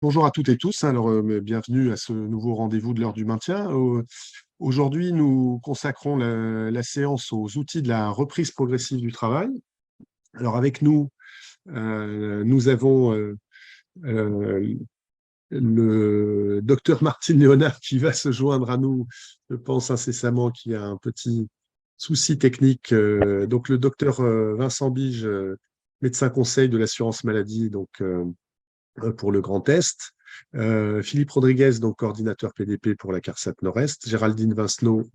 Bonjour à toutes et tous. Alors, bienvenue à ce nouveau rendez-vous de l'heure du maintien. Aujourd'hui, nous consacrons la séance aux outils de la reprise progressive du travail. Alors, avec nous, nous avons euh, le docteur Martine Léonard qui va se joindre à nous, je pense incessamment, qui a un petit souci technique. Donc, le docteur Vincent Bige, médecin conseil de l'assurance maladie, pour le Grand Est. Philippe Rodriguez, donc coordinateur PDP pour la CARSAT Nord-Est. Géraldine Vincenot,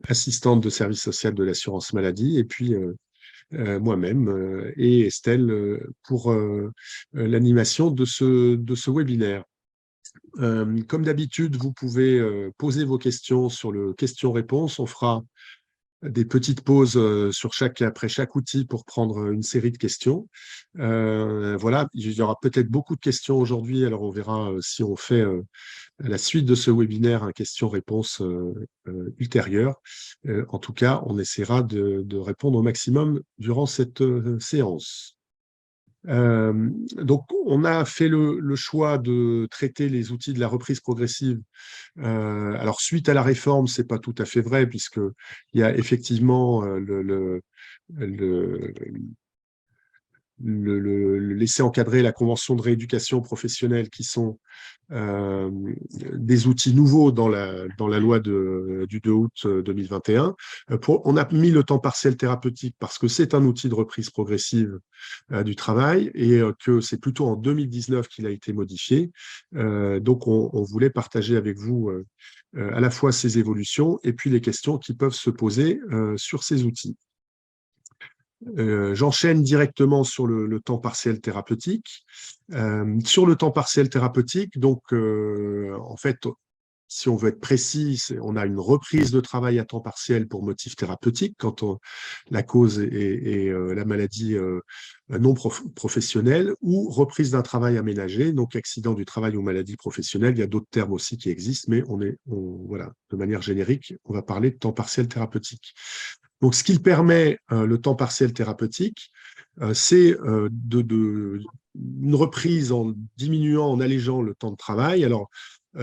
assistante de service social de l'assurance maladie. Et puis moi-même et Estelle pour l'animation de ce webinaire. Comme d'habitude, vous pouvez poser vos questions sur le question-réponse. On fera des petites pauses après chaque outil pour prendre une série de questions. Voilà, il y aura peut-être beaucoup de questions aujourd'hui, alors on verra si on fait à la suite de ce webinaire un question-réponse ultérieur. En tout cas, on essaiera de répondre au maximum durant cette séance. Donc, on a fait le choix de traiter les outils de la reprise progressive. Alors, suite à la réforme, c'est pas tout à fait vrai, puisque il y a effectivement le, le laisser encadrer la convention de rééducation professionnelle, qui sont euh, des outils nouveaux dans la loi du 2 août 2021. On a mis le temps partiel thérapeutique parce que c'est un outil de reprise progressive du travail et que c'est plutôt en 2019 qu'il a été modifié. Donc, on voulait partager avec vous à la fois ces évolutions et puis les questions qui peuvent se poser sur ces outils. J'enchaîne directement sur le temps partiel thérapeutique. Sur le temps partiel thérapeutique, donc en fait, si on veut être précis, on a une reprise de travail à temps partiel pour motif thérapeutique quand la cause est la maladie non professionnelle, ou reprise d'un travail aménagé, donc accident du travail ou maladie professionnelle. Il y a d'autres termes aussi qui existent, mais voilà, de manière générique, on va parler de temps partiel thérapeutique. Donc, ce qu'il permet, le temps partiel thérapeutique, c'est une reprise en diminuant, en allégeant le temps de travail. Alors,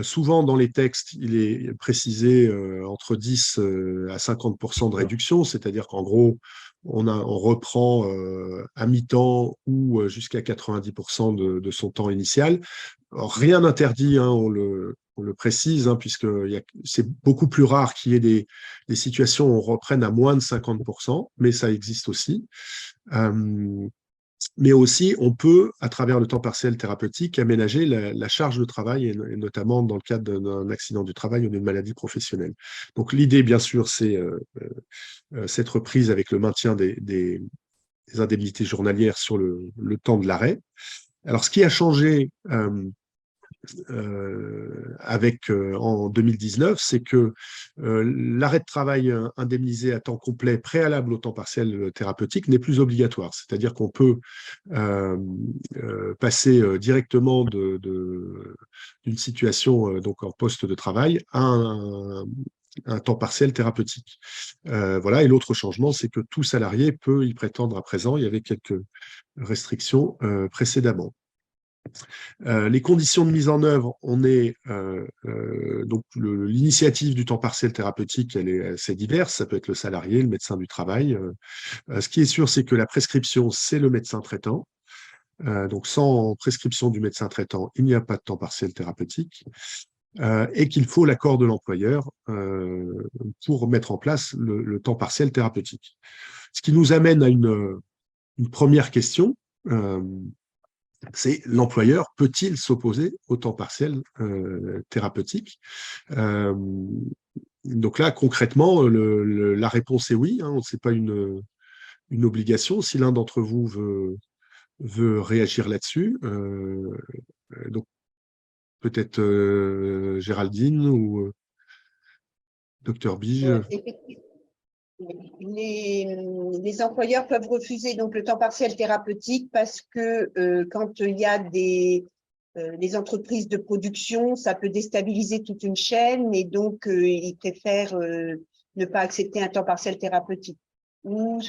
souvent dans les textes, il est précisé entre 10 à 50% de réduction, c'est-à-dire qu'en gros, on reprend à mi-temps ou jusqu'à 90% de son temps initial. Alors, rien n'interdit, hein, on le précise, hein, puisque c'est beaucoup plus rare qu'il y ait des situations où on reprenne à moins de 50%, mais ça existe aussi. Euh, mais aussi, on peut, à travers le temps partiel thérapeutique, aménager la charge de travail, et notamment dans le cadre d'un accident du travail ou d'une maladie professionnelle. Donc, l'idée, bien sûr, c'est cette reprise avec le maintien des indemnités journalières sur le temps de l'arrêt. Alors, ce qui a changé en 2019, c'est que l'arrêt de travail indemnisé à temps complet préalable au temps partiel thérapeutique n'est plus obligatoire. C'est-à-dire qu'on peut passer directement d'une situation donc en poste de travail à un temps partiel thérapeutique. Voilà. Et l'autre changement, c'est que tout salarié peut y prétendre à présent. Il y avait quelques restrictions précédemment. Les conditions de mise en œuvre, donc l'initiative du temps partiel thérapeutique, elle est assez diverse. Ça peut être le salarié, le médecin du travail. Ce qui est sûr, c'est que la prescription, c'est le médecin traitant. Donc, sans prescription du médecin traitant, il n'y a pas de temps partiel thérapeutique. Et qu'il faut l'accord de l'employeur pour mettre en place le temps partiel thérapeutique. Ce qui nous amène à une première question. C'est l'employeur peut-il s'opposer au temps partiel thérapeutique? Donc là, concrètement, la réponse est oui, hein, c'est pas une obligation. Si l'un d'entre vous veut réagir là-dessus, donc peut-être Géraldine ou Docteur Bige. Effectivement, les employeurs peuvent refuser donc le temps partiel thérapeutique parce que quand il y a des entreprises de production, ça peut déstabiliser toute une chaîne et donc ils préfèrent ne pas accepter un temps partiel thérapeutique. ou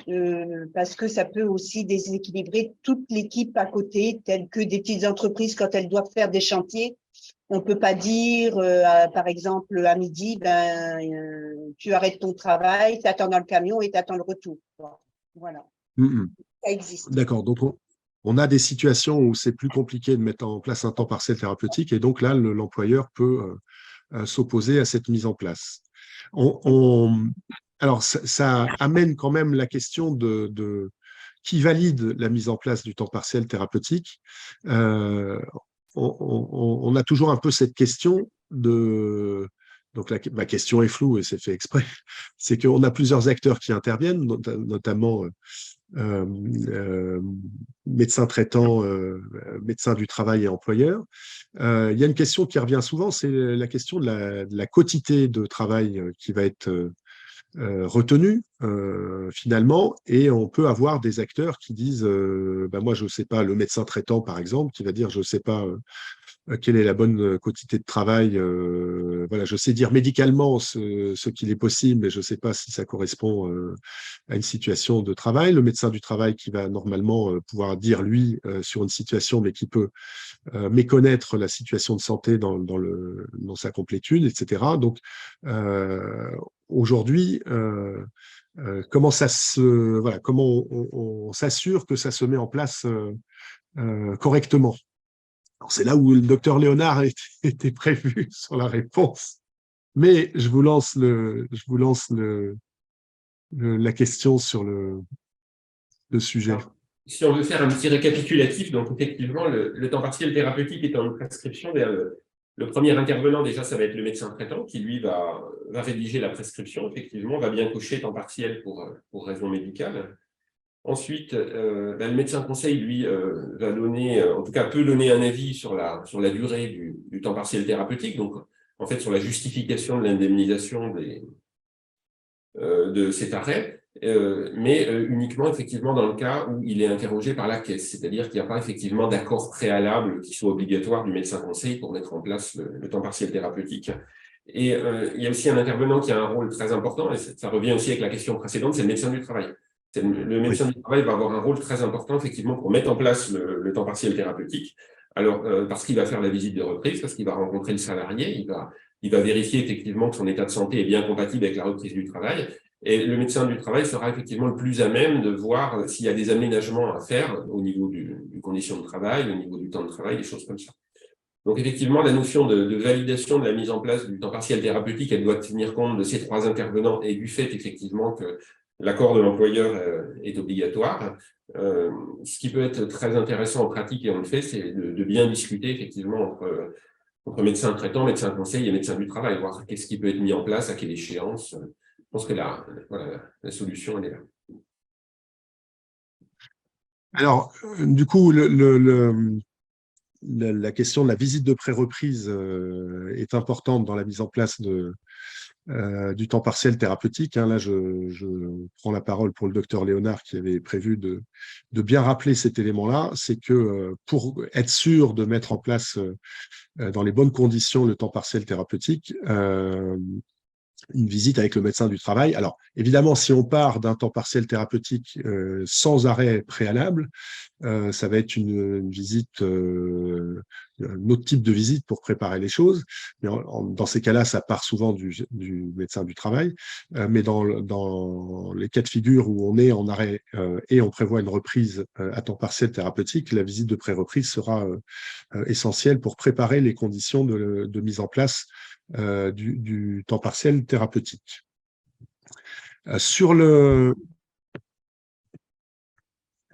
parce que ça peut aussi déséquilibrer toute l'équipe à côté, telle que des petites entreprises quand elles doivent faire des chantiers. On peut pas dire, par exemple, à midi, tu arrêtes ton travail, tu attends dans le camion et tu attends le retour. Voilà, Mhm. ça existe. D'accord. Donc, on a des situations où c'est plus compliqué de mettre en place un temps partiel thérapeutique et donc là, l'employeur peut s'opposer à cette mise en place. On, on- alors, ça amène quand même la question de qui valide la mise en place du temps partiel thérapeutique. Euh, on a toujours un peu cette question de. Donc, ma question est floue et c'est fait exprès. C'est qu'on a plusieurs acteurs qui interviennent, notamment euh, euh, médecins traitants, médecins du travail et employeurs. Il y a une question qui revient souvent, c'est la question de la quotité de travail qui va être retenue finalement, et on peut avoir des acteurs qui disent, ben moi je ne sais pas, le médecin traitant par exemple, qui va dire je ne sais pas quelle est la bonne quantité de travail. Voilà, je sais dire médicalement ce qu'il est possible, mais je ne sais pas si ça correspond à une situation de travail. Le médecin du travail qui va normalement pouvoir dire, lui, sur une situation, mais qui peut méconnaître la situation de santé dans sa complétude, etc. Donc, aujourd'hui, comment on s'assure que ça se met en place correctement. C'est là où le docteur Léonard était prévu sur la réponse. Mais je vous lance la question sur le sujet. Alors, si on veut faire un petit récapitulatif, donc effectivement, le temps partiel thérapeutique est en prescription. Le premier intervenant, déjà, ça va être le médecin traitant qui, lui, va rédiger la prescription, effectivement, va bien cocher temps partiel pour raison médicale. Ensuite, le médecin conseil, lui, va donner, en tout cas, peut donner un avis sur la durée du temps partiel thérapeutique, donc en fait sur la justification de l'indemnisation de cet arrêt, mais uniquement effectivement dans le cas où il est interrogé par la caisse, c'est-à-dire qu'il n'y a pas effectivement d'accord préalable qui soit obligatoire du médecin conseil pour mettre en place le temps partiel thérapeutique. Et il y a aussi un intervenant qui a un rôle très important, et ça revient aussi avec la question précédente, c'est le médecin du travail. Le médecin du travail va avoir un rôle très important effectivement pour mettre en place le temps partiel thérapeutique. Alors, parce qu'il va faire la visite de reprise, parce qu'il va rencontrer le salarié, il va vérifier effectivement que son état de santé est bien compatible avec la reprise du travail. Et le médecin du travail sera effectivement le plus à même de voir s'il y a des aménagements à faire au niveau du conditions de travail, au niveau du temps de travail, des choses comme ça. Donc effectivement, la notion de validation de la mise en place du temps partiel thérapeutique, elle doit tenir compte de ces trois intervenants et du fait effectivement que l'accord de l'employeur est obligatoire. Ce qui peut être très intéressant en pratique, et on le fait, c'est de bien discuter effectivement entre médecins traitants, médecins conseils et médecins du travail, voir qu'est-ce qui peut être mis en place, à quelle échéance. Je pense que la solution, elle est là. Alors, du coup, la question de la visite de pré-reprise est importante dans la mise en place du temps partiel thérapeutique. Hein. Là, je prends la parole pour le docteur Léonard qui avait prévu de bien rappeler cet élément-là. C'est que pour être sûr de mettre en place dans les bonnes conditions le temps partiel thérapeutique, une visite avec le médecin du travail. Alors, évidemment, si on part d'un temps partiel thérapeutique sans arrêt préalable, ça va être une visite, un autre type de visite pour préparer les choses. Mais dans ces cas-là, ça part souvent du médecin du travail. Mais dans les cas de figure où on est en arrêt et on prévoit une reprise à temps partiel thérapeutique, la visite de pré-reprise sera essentielle pour préparer les conditions de mise en place du temps partiel thérapeutique. Sur le,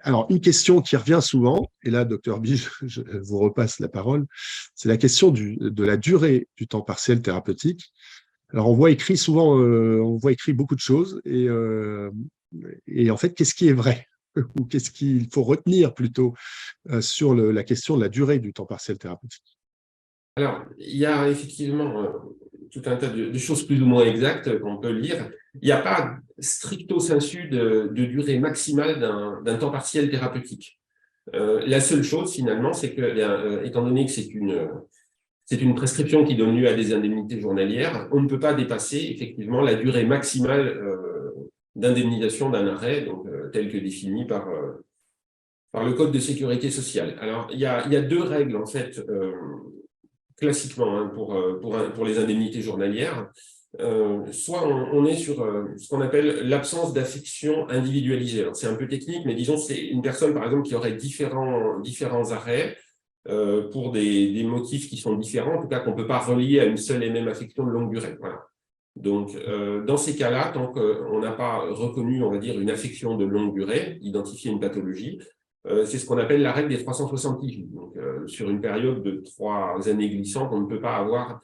Alors, une question qui revient souvent, et là, docteur Bige, je vous repasse la parole, c'est la question de la durée du temps partiel thérapeutique. Alors, on voit écrit souvent, on voit écrit beaucoup de choses, et en fait, qu'est-ce qui est vrai ou qu'est-ce qu'il faut retenir plutôt sur la question de la durée du temps partiel thérapeutique? Alors, il y a effectivement tout un tas de choses plus ou moins exactes qu'on peut lire. Il n'y a pas stricto sensu de durée maximale d'un temps partiel thérapeutique. La seule chose, finalement, c'est que, étant donné que c'est une prescription qui donne lieu à des indemnités journalières, on ne peut pas dépasser effectivement la durée maximale d'indemnisation d'un arrêt, donc, tel que défini par le Code de sécurité sociale. Alors, il y a deux règles, en fait, classiquement, hein, pour les indemnités journalières. Soit on est sur ce qu'on appelle l'absence d'affection individualisée. Alors, c'est un peu technique, mais disons, c'est une personne, par exemple, qui aurait différents arrêts pour des motifs qui sont différents, en tout cas qu'on ne peut pas relier à une seule et même affection de longue durée. Voilà. Donc, dans ces cas-là, tant qu'on n'a pas reconnu, on va dire, une affection de longue durée, identifié une pathologie, c'est ce qu'on appelle la règle des 360 jours. Donc, sur une période de 3 années glissantes, on ne peut pas avoir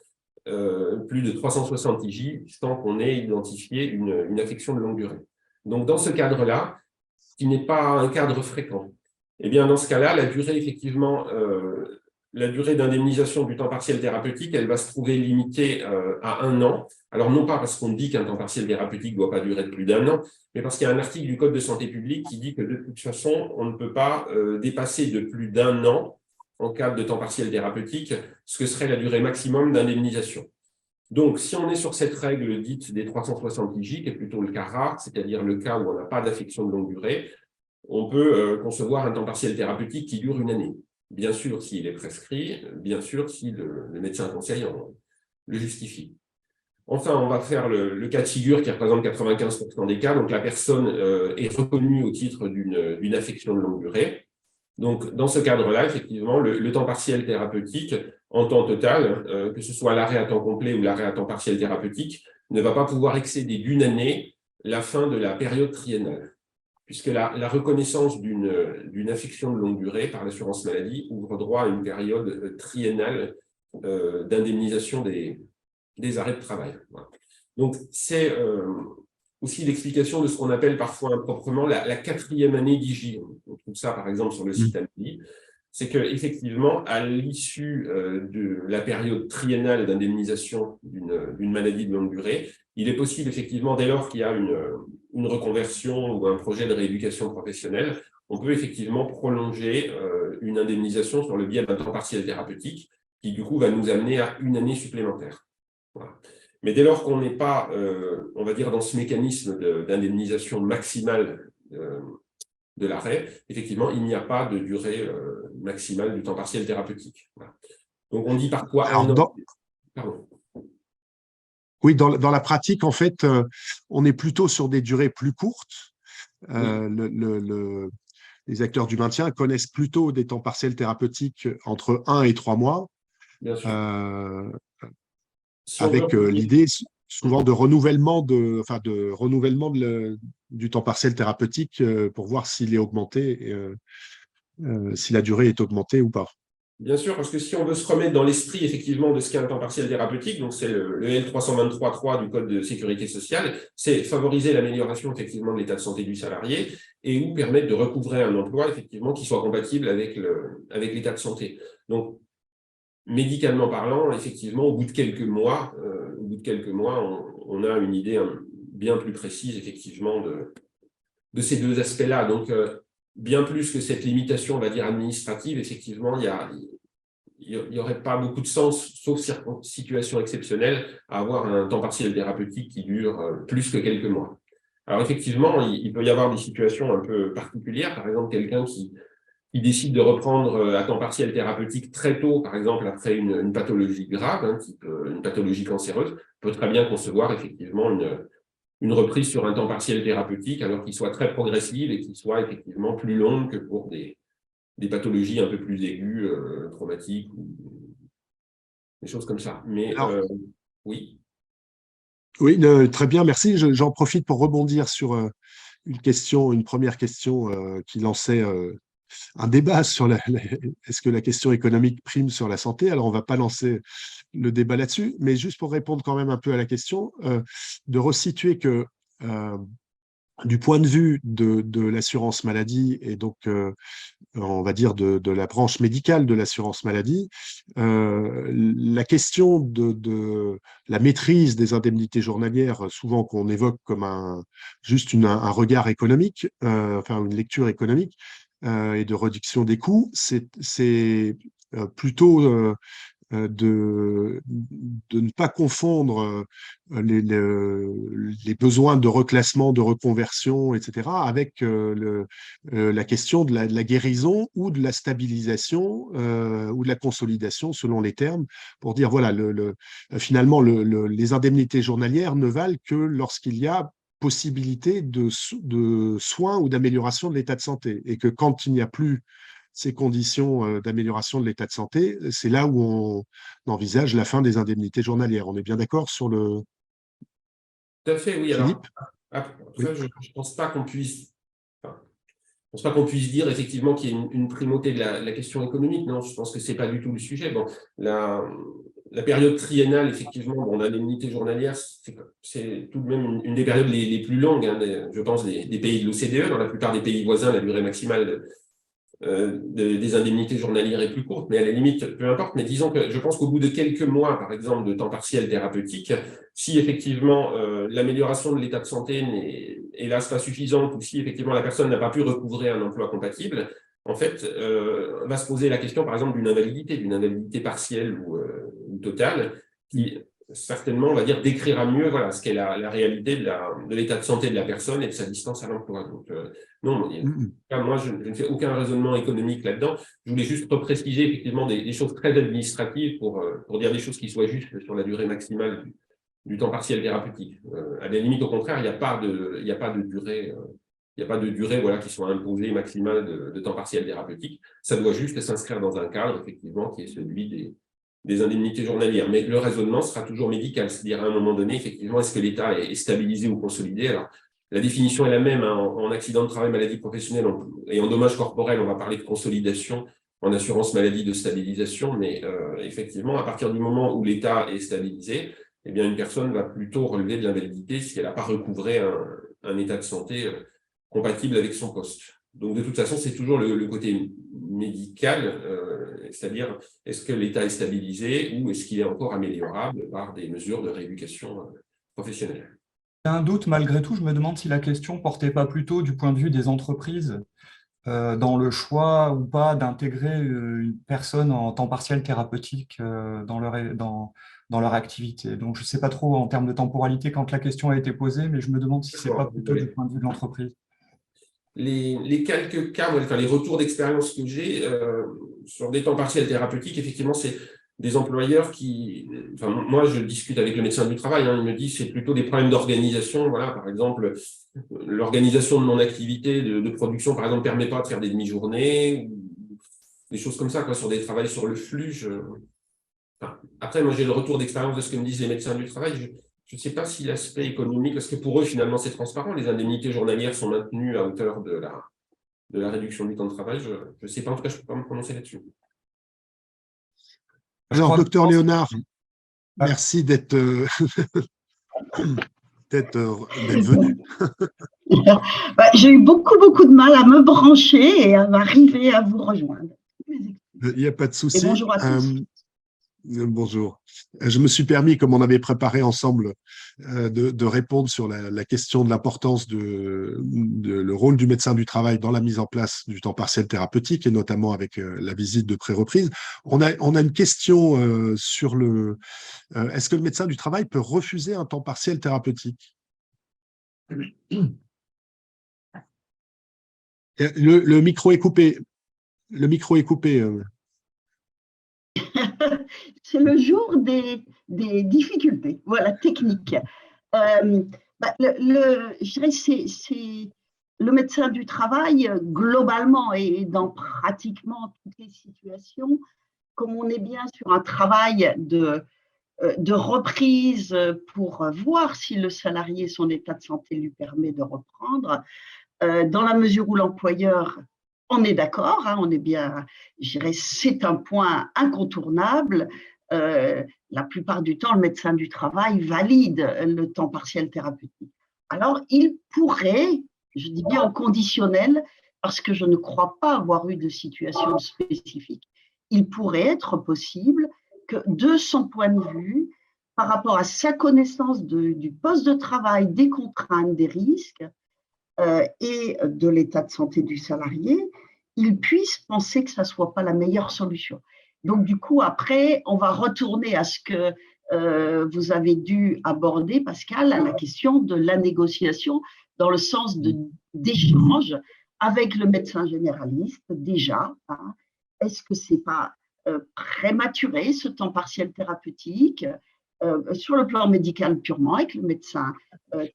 plus de 360 jours sans qu'on ait identifié une affection de longue durée. Donc, dans ce cadre-là, qui n'est pas un cadre fréquent, eh bien, dans ce cas-là, la durée, effectivement, la durée d'indemnisation du temps partiel thérapeutique, elle va se trouver limitée à 1 an. Alors, non pas parce qu'on dit qu'un temps partiel thérapeutique ne doit pas durer de plus d'1 an, mais parce qu'il y a un article du Code de santé publique qui dit que de toute façon, on ne peut pas dépasser de plus d'1 an, en cas de temps partiel thérapeutique, ce que serait la durée maximum d'indemnisation. Donc, si on est sur cette règle dite des 360 jours, qui est plutôt le cas rare, c'est-à-dire le cas où on n'a pas d'affection de longue durée, on peut concevoir un temps partiel thérapeutique qui dure 1 année. Bien sûr, s'il est prescrit, bien sûr, si le médecin conseil le justifie. Enfin, on va faire le cas de figure qui représente 95% des cas. Donc, la personne est reconnue au titre d'une affection de longue durée. Donc, dans ce cadre-là, effectivement, le temps partiel thérapeutique, en temps total, que ce soit l'arrêt à temps complet ou l'arrêt à temps partiel thérapeutique, ne va pas pouvoir excéder d'1 année la fin de la période triennale, puisque la reconnaissance d'une affection de longue durée par l'assurance maladie ouvre droit à une période triennale d'indemnisation des arrêts de travail. Voilà. Donc, c'est aussi l'explication de ce qu'on appelle parfois improprement la 4e année d'IJ. On trouve ça, par exemple, sur le site Amélie. C'est qu'effectivement, à l'issue de la période triennale d'indemnisation d'une maladie de longue durée, il est possible, effectivement, dès lors qu'il y a une reconversion ou un projet de rééducation professionnelle, on peut effectivement prolonger une indemnisation sur le biais d'un temps partiel thérapeutique qui, du coup, va nous amener à 1 année supplémentaire. Voilà. Mais dès lors qu'on n'est pas, on va dire, dans ce mécanisme d'indemnisation maximale de l'arrêt, effectivement, il n'y a pas de durée maximale du temps partiel thérapeutique. Voilà. Donc, on dit parfois un an. Pardon. Oui, dans la pratique, en fait, on est plutôt sur des durées plus courtes. Les acteurs du maintien connaissent plutôt des temps partiels thérapeutiques entre 1 et 3 mois. Bien sûr. Avec l'idée souvent de renouvellement du temps partiel thérapeutique pour voir s'il est augmenté, si la durée est augmentée ou pas. Bien sûr, parce que si on veut se remettre dans l'esprit effectivement de ce qu'est un temps partiel thérapeutique, donc c'est le L323.3 du Code de sécurité sociale, c'est favoriser l'amélioration effectivement de l'état de santé du salarié et ou permettre de recouvrer un emploi effectivement qui soit compatible avec l'état de santé. Donc, médicalement parlant, effectivement, au bout de quelques mois, on a une idée bien plus précise, effectivement, de ces deux aspects-là. Donc, bien plus que cette limitation, on va dire, administrative, effectivement, il n'y aurait pas beaucoup de sens, sauf situation exceptionnelle, à avoir un temps partiel thérapeutique qui dure plus que quelques mois. Alors, effectivement, il peut y avoir des situations un peu particulières. Par exemple, quelqu'un qui décide de reprendre à temps partiel thérapeutique très tôt, par exemple après une pathologie grave, hein, type une pathologie cancéreuse, peut très bien concevoir effectivement une reprise sur un temps partiel thérapeutique, alors qu'il soit très progressif et qu'il soit effectivement plus long que pour des pathologies un peu plus aiguës, traumatiques, ou des choses comme ça. Mais oui. Oui, très bien, merci. J'en profite pour rebondir sur une première question qui lançait un débat sur est-ce que la question économique prime sur la santé. Alors, on ne va pas lancer le débat là-dessus, mais juste pour répondre quand même un peu à la question, de resituer que du point de vue de l'assurance maladie et donc, on va dire, de la branche médicale de l'assurance maladie, la question de la maîtrise des indemnités journalières, souvent qu'on évoque comme juste un regard économique, enfin une lecture économique, et de réduction des coûts, c'est plutôt de ne pas confondre les besoins de reclassement, de reconversion, etc., avec la question de la guérison ou de la stabilisation ou de la consolidation, selon les termes, pour dire, voilà, finalement, les indemnités journalières ne valent que lorsqu'il y a possibilité de soins ou d'amélioration de l'état de santé, et que quand il n'y a plus ces conditions d'amélioration de l'état de santé, c'est là où on envisage la fin des indemnités journalières. On est bien d'accord sur le… Tout à fait, oui. Alors, Philippe? après, Oui. je ne pense pas qu'on puisse, enfin, je pense pas qu'on puisse dire effectivement qu'il y a une primauté de la question économique. Non, je pense que ce n'est pas du tout le sujet. Bon, la période triennale, effectivement, bon, l'indemnité journalière, c'est tout de même une des périodes les plus longues, hein, je pense, des pays de l'OCDE. Dans la plupart des pays voisins, la durée maximale des indemnités journalières est plus courte, mais à la limite, peu importe. Mais disons que je pense qu'au bout de quelques mois, par exemple, de temps partiel thérapeutique, si effectivement l'amélioration de l'état de santé n'est hélas pas suffisante, ou si effectivement la personne n'a pas pu recouvrer un emploi compatible, en fait, va se poser la question, par exemple, d'une invalidité partielle ou totale, qui certainement, on va dire, décrira mieux, voilà, ce qu'est la réalité de l'état de santé de la personne et de sa distance à l'emploi. Donc, non, moi, je ne fais aucun raisonnement économique là-dedans. Je voulais juste repréciser effectivement des choses très administratives pour dire des choses qui soient justes sur la durée maximale du temps partiel thérapeutique. À la limite, au contraire, il n'y a pas de durée. Il n'y a pas de durée, voilà, qui soit imposée maximale de temps partiel thérapeutique. Ça doit juste s'inscrire dans un cadre, effectivement, qui est celui des indemnités journalières. Mais le raisonnement sera toujours médical, c'est-à-dire à un moment donné, effectivement, est-ce que l'État est stabilisé ou consolidé? Alors, la définition est la même, hein, en accident de travail, maladie professionnelle et en dommage corporel, on va parler de consolidation, en assurance maladie de stabilisation, mais effectivement, à partir du moment où l'État est stabilisé, eh bien, une personne va plutôt relever de l'invalidité si elle n'a pas recouvré un état de santé compatible avec son poste. Donc, de toute façon, c'est toujours le côté médical, c'est-à-dire est-ce que l'État est stabilisé ou est-ce qu'il est encore améliorable par des mesures de rééducation professionnelle. J'ai un doute, malgré tout, je me demande si la question portait pas plutôt du point de vue des entreprises dans le choix ou pas d'intégrer une personne en temps partiel thérapeutique dans leur activité. Donc, je ne sais pas trop en termes de temporalité quand la question a été posée, mais je me demande si ce n'est pas plutôt du point de vue de l'entreprise. Les quelques cas, enfin, les retours d'expérience que j'ai sur des temps partiels thérapeutiques, effectivement, c'est des employeurs qui… Enfin, moi, je discute avec le médecin du travail, hein, il me dit que c'est plutôt des problèmes d'organisation. Voilà, par exemple, l'organisation de mon activité de production, par exemple, ne permet pas de faire des demi-journées, ou des choses comme ça, quoi, sur des travails sur le flux. Enfin, après, moi, j'ai le retour d'expérience de ce que me disent les médecins du travail. Je ne sais pas si l'aspect économique, parce que pour eux, finalement, c'est transparent. Les indemnités journalières sont maintenues à hauteur de la réduction du temps de travail. Je ne sais pas, en tout cas, je ne peux pas me prononcer là-dessus. Alors, docteur Léonard, merci d'être venu. J'ai eu beaucoup de mal à me brancher et à m'arriver à vous rejoindre. Il n'y a pas de souci. Et bonjour à tous. Bonjour. Je me suis permis, comme on avait préparé ensemble, de répondre sur la question de l'importance le rôle du médecin du travail dans la mise en place du temps partiel thérapeutique, et notamment avec la visite de pré-reprise. On a une question sur est-ce que le médecin du travail peut refuser un temps partiel thérapeutique? Le micro est coupé. Le micro est coupé. C'est le jour des difficultés, voilà, techniques. Je dirais c'est le médecin du travail, globalement, et dans pratiquement toutes les situations, comme on est bien sur un travail de reprise pour voir si le salarié, son état de santé lui permet de reprendre, dans la mesure où l'employeur, on est d'accord, hein, on est bien, je dirais, c'est un point incontournable. La plupart du temps, le médecin du travail valide le temps partiel thérapeutique. Alors, il pourrait, je dis bien en conditionnel, parce que je ne crois pas avoir eu de situation spécifique, il pourrait être possible que, de son point de vue, par rapport à sa connaissance du poste de travail, des contraintes, des risques et de l'état de santé du salarié, il puisse penser que ça ne soit pas la meilleure solution. Donc, du coup, après, on va retourner à ce que vous avez dû aborder, Pascal, à la question de la négociation dans le sens d'échange avec le médecin généraliste, déjà. Hein. Est-ce que ce n'est pas prématuré, ce temps partiel thérapeutique, sur le plan médical purement, avec le médecin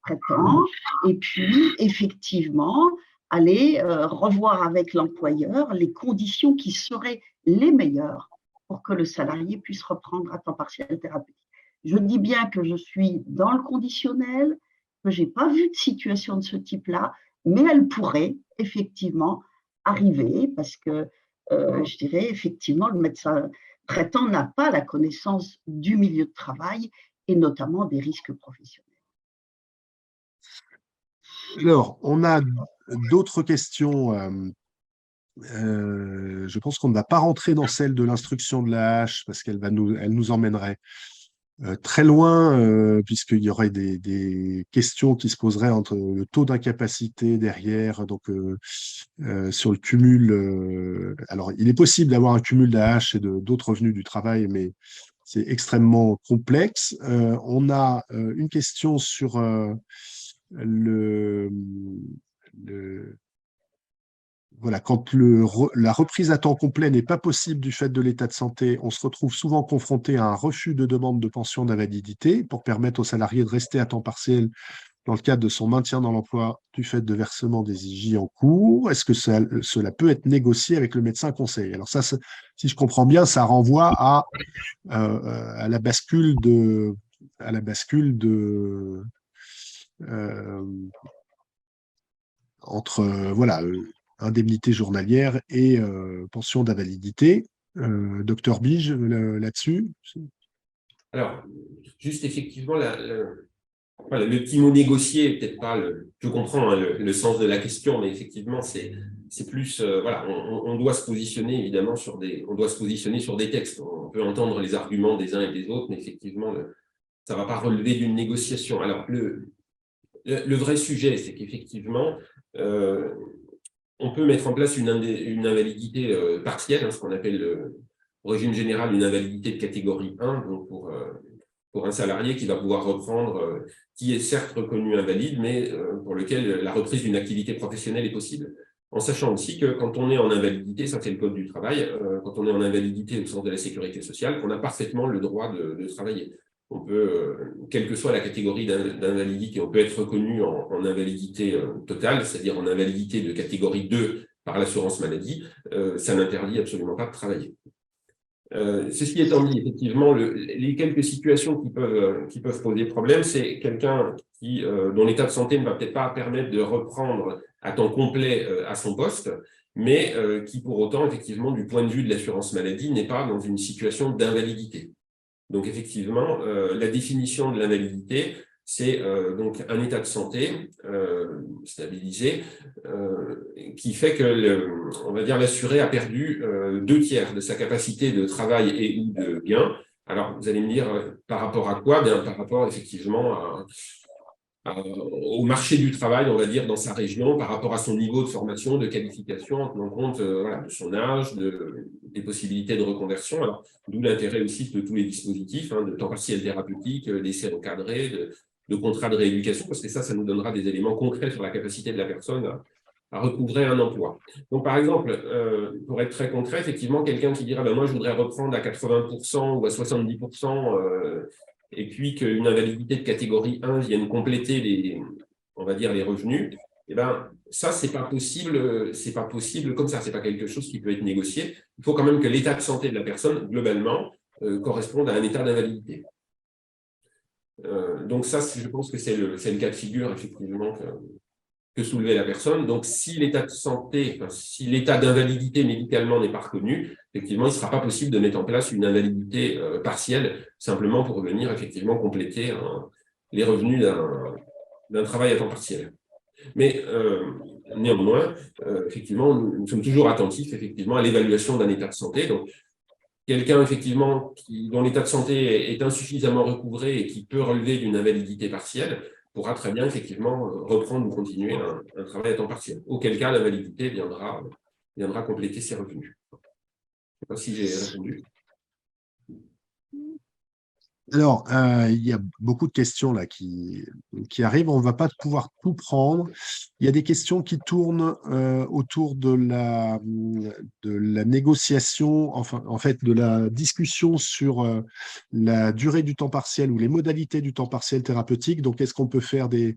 traitant, et puis, effectivement, aller revoir avec l'employeur les conditions qui seraient les meilleures pour que le salarié puisse reprendre à temps partiel thérapeutique. Je dis bien que je suis dans le conditionnel, que je n'ai pas vu de situation de ce type-là, mais elle pourrait effectivement arriver parce que, je dirais, effectivement, le médecin traitant n'a pas la connaissance du milieu de travail et notamment des risques professionnels. Alors, on a d'autres questions. Je pense qu'on ne va pas rentrer dans celle de l'instruction de la hache parce qu'elle elle nous emmènerait très loin, puisqu'il y aurait des questions qui se poseraient entre le taux d'incapacité derrière, donc sur le cumul. Alors, il est possible d'avoir un cumul d'AH et d'autres revenus du travail, mais c'est extrêmement complexe. On a une question sur voilà, quand la reprise à temps complet n'est pas possible du fait de l'état de santé, on se retrouve souvent confronté à un refus de demande de pension d'invalidité pour permettre aux salariés de rester à temps partiel dans le cadre de son maintien dans l'emploi du fait de versement des IJ en cours. Est-ce que cela peut être négocié avec le médecin conseil? Alors ça, si je comprends bien, ça renvoie à la bascule entre voilà, indemnité journalière et pension d'invalidité. Docteur Bige, là-dessus? Alors, juste effectivement, le petit mot négocier, peut-être pas je comprends hein, le sens de la question, mais effectivement, c'est plus, voilà, on doit se positionner évidemment sur des textes. On peut entendre les arguments des uns et des autres, mais effectivement, ça ne va pas relever d'une négociation. Alors, le vrai sujet, c'est qu'effectivement, on peut mettre en place une invalidité partielle, hein, ce qu'on appelle au régime général une invalidité de catégorie 1, donc pour un salarié qui va pouvoir reprendre, qui est certes reconnu invalide, mais pour lequel la reprise d'une activité professionnelle est possible. En sachant aussi que quand on est en invalidité, ça c'est le code du travail, quand on est en invalidité au sens de la sécurité sociale, on a parfaitement le droit de travailler. On peut, quelle que soit la catégorie d'invalidité, on peut être reconnu en invalidité totale, c'est-à-dire en invalidité de catégorie 2 par l'assurance maladie, ça n'interdit absolument pas de travailler. Ceci étant dit, effectivement, les quelques situations qui peuvent poser problème, c'est quelqu'un dont l'état de santé ne va peut-être pas permettre de reprendre à temps complet à son poste, mais qui pour autant, effectivement, du point de vue de l'assurance maladie, n'est pas dans une situation d'invalidité. Donc, effectivement, la définition de l'invalidité, c'est donc un état de santé stabilisé qui fait que, on va dire, l'assuré a perdu 2/3 de sa capacité de travail et ou de gain. Alors, vous allez me dire, par rapport à quoi? Bien, par rapport, effectivement, au marché du travail, on va dire, dans sa région, par rapport à son niveau de formation, de qualification, en tenant compte voilà, de son âge, des possibilités de reconversion. Alors, d'où l'intérêt aussi de tous les dispositifs, hein, de temps partiel thérapeutique, d'essais encadrés, de contrats de rééducation, parce que ça nous donnera des éléments concrets sur la capacité de la personne à recouvrer un emploi. Donc, par exemple, pour être très concret, effectivement, quelqu'un qui dira ben, « moi, je voudrais reprendre à 80% ou à 70%, et puis qu'une invalidité de catégorie 1 vienne compléter on va dire, les revenus, eh ben, ça, c'est pas possible comme ça, c'est pas quelque chose qui peut être négocié. Il faut quand même que l'état de santé de la personne, globalement, corresponde à un état d'invalidité. Donc ça, je pense que c'est le cas de figure, effectivement, que soulevait la personne. Donc, si l'état de santé, si l'état d'invalidité médicalement n'est pas reconnu, effectivement, il ne sera pas possible de mettre en place une invalidité partielle, simplement pour venir effectivement compléter les revenus d'un travail à temps partiel. Mais néanmoins, effectivement, nous sommes toujours attentifs effectivement à l'évaluation d'un état de santé. Donc, quelqu'un effectivement dont l'état de santé est insuffisamment recouvré et qui peut relever d'une invalidité partielle pourra très bien effectivement reprendre ou continuer un travail à temps partiel. Auquel cas, l'invalidité viendra compléter ses revenus. Je ne sais pas si j'ai répondu. Alors, il y a beaucoup de questions là qui arrivent. On ne va pas pouvoir tout prendre. Il y a des questions qui tournent autour de la négociation, enfin, en fait, de la discussion sur la durée du temps partiel ou les modalités du temps partiel thérapeutique. Donc, est-ce qu'on peut faire des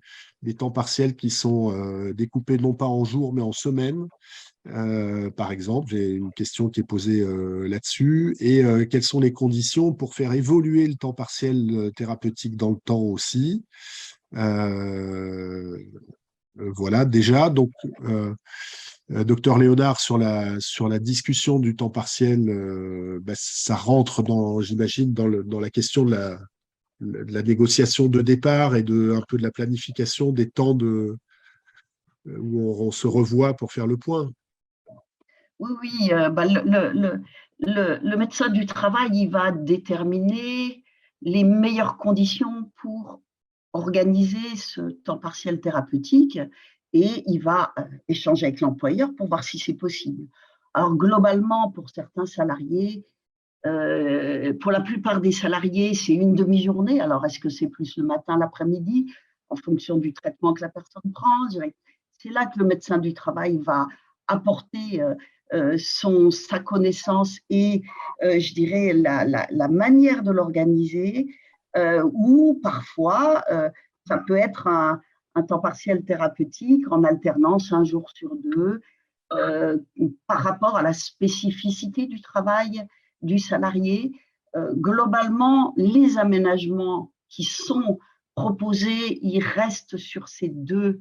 temps partiels qui sont découpés non pas en jours, mais en semaines? Par exemple, j'ai une question qui est posée là-dessus. Et quelles sont les conditions pour faire évoluer le temps partiel thérapeutique dans le temps aussi? Euh, voilà, déjà. Donc, docteur Léonard, sur la discussion du temps partiel, ça rentre dans, j'imagine, dans la question de la négociation de départ et un peu de la planification des temps où on se revoit pour faire le point. Oui, oui, le médecin du travail, il va déterminer les meilleures conditions pour organiser ce temps partiel thérapeutique et il va échanger avec l'employeur pour voir si c'est possible. Alors, globalement, pour certains salariés, pour la plupart des salariés, c'est une demi-journée. Alors, est-ce que c'est plus le matin, l'après-midi, en fonction du traitement que la personne prend? C'est là que le médecin du travail va apporter sa connaissance et, je dirais, la manière de l'organiser, ou parfois, ça peut être un temps partiel thérapeutique en alternance un jour sur deux, par rapport à la spécificité du travail du salarié. Globalement, les aménagements qui sont proposés, ils restent sur ces deux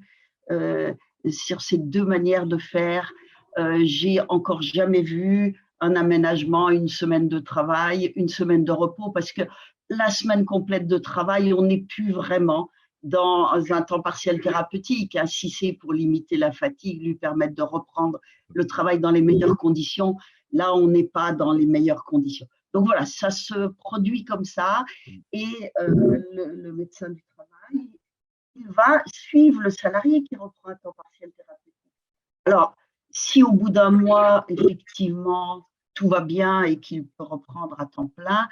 manières de faire. J'ai encore jamais vu un aménagement, une semaine de travail, une semaine de repos, parce que la semaine complète de travail, on n'est plus vraiment dans un temps partiel thérapeutique. Si c'est pour limiter la fatigue, lui permettre de reprendre le travail dans les meilleures conditions, là, on n'est pas dans les meilleures conditions. Donc voilà, ça se produit comme ça et le médecin du travail, il va suivre le salarié qui reprend un temps partiel thérapeutique. Alors, si au bout d'un mois, effectivement, tout va bien et qu'il peut reprendre à temps plein,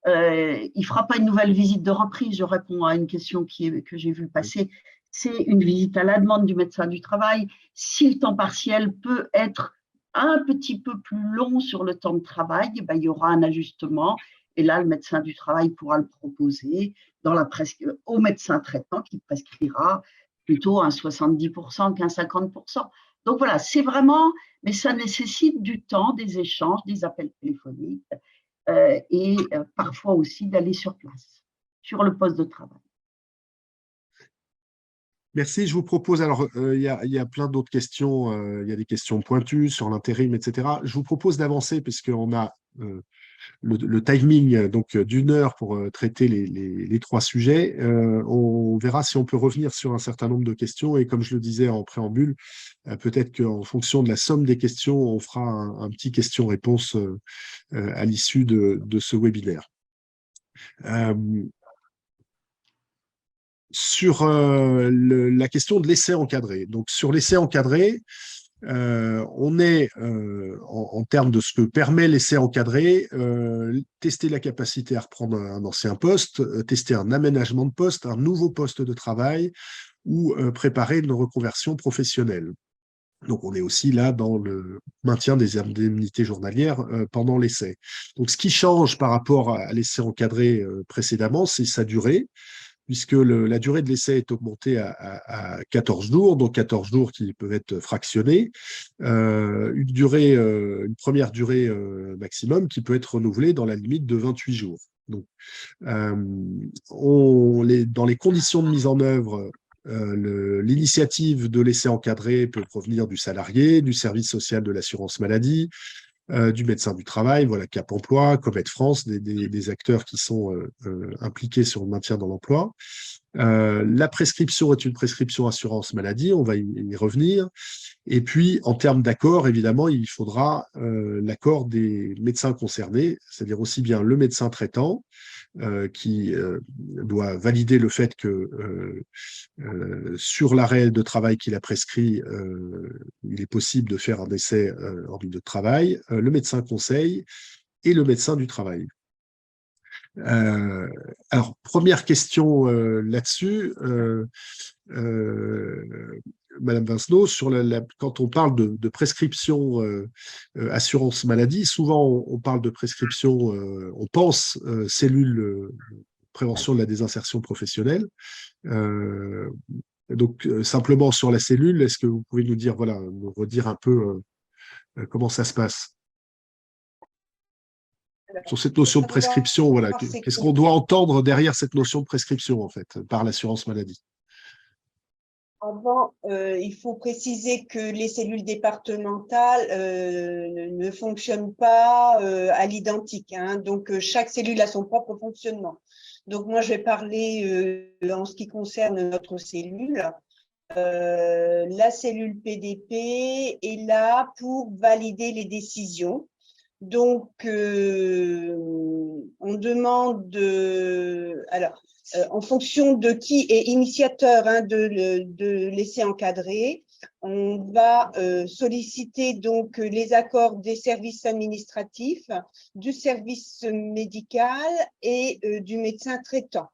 il ne fera pas une nouvelle visite de reprise. Je réponds à une question que j'ai vue passer. C'est une visite à la demande du médecin du travail. Si le temps partiel peut être un petit peu plus long sur le temps de travail, il y aura un ajustement. Et là, le médecin du travail pourra le proposer au médecin traitant qui prescrira plutôt un 70% qu'un 50%. Donc voilà, c'est vraiment, mais ça nécessite du temps, des échanges, des appels téléphoniques. Et parfois aussi d'aller sur place, sur le poste de travail. Merci. Je vous propose, alors, il y a plein d'autres questions. Il y a des questions pointues sur l'intérim, etc. Je vous propose d'avancer puisqu'on a le timing donc d'une heure pour traiter les trois sujets. On verra si on peut revenir sur un certain nombre de questions. Et comme je le disais en préambule, peut-être qu'en fonction de la somme des questions, on fera un petit question-réponse à l'issue de ce webinaire. Sur la question de l'essai encadré. Donc, sur l'essai encadré, on est, en termes de ce que permet l'essai encadré, tester la capacité à reprendre un ancien poste, tester un aménagement de poste, un nouveau poste de travail ou préparer une reconversion professionnelle. Donc, on est aussi là dans le maintien des indemnités journalières pendant l'essai. Donc, ce qui change par rapport à l'essai encadré précédemment, c'est sa durée, puisque la durée de l'essai est augmentée à 14 jours, donc 14 jours qui peuvent être fractionnés, une première durée maximum qui peut être renouvelée dans la limite de 28 jours. Donc, dans les conditions de mise en œuvre, l'initiative de l'essai encadré peut provenir du salarié, du service social de l'assurance maladie, du médecin du travail, voilà, Cap Emploi, Comet France, des acteurs qui sont impliqués sur le maintien dans l'emploi. La prescription est une prescription assurance maladie, on va y revenir. Et puis, en termes d'accord, évidemment, il faudra l'accord des médecins concernés, c'est-à-dire aussi bien le médecin traitant, qui doit valider le fait que sur l'arrêt de travail qu'il a prescrit, il est possible de faire un essai en milieu de travail, le médecin conseil et le médecin du travail. Alors, première question là-dessus, Madame Vincenot, sur quand on parle de prescription assurance maladie, souvent on parle de prescription, on pense cellule prévention de la désinsertion professionnelle. Donc, simplement sur la cellule, est-ce que vous pouvez nous dire, voilà, nous redire un peu comment ça se passe? Sur cette notion de prescription, voilà, qu'est-ce qu'on doit entendre derrière cette notion de prescription, en fait, par l'assurance maladie? Avant, il faut préciser que les cellules départementales ne fonctionnent pas à l'identique, hein. Donc, chaque cellule a son propre fonctionnement. Donc, moi, je vais parler en ce qui concerne notre cellule. La cellule PDP est là pour valider les décisions. Donc, on demande en fonction de qui est initiateur de l'essai encadré, on va solliciter donc les accords des services administratifs, du service médical et du médecin traitant.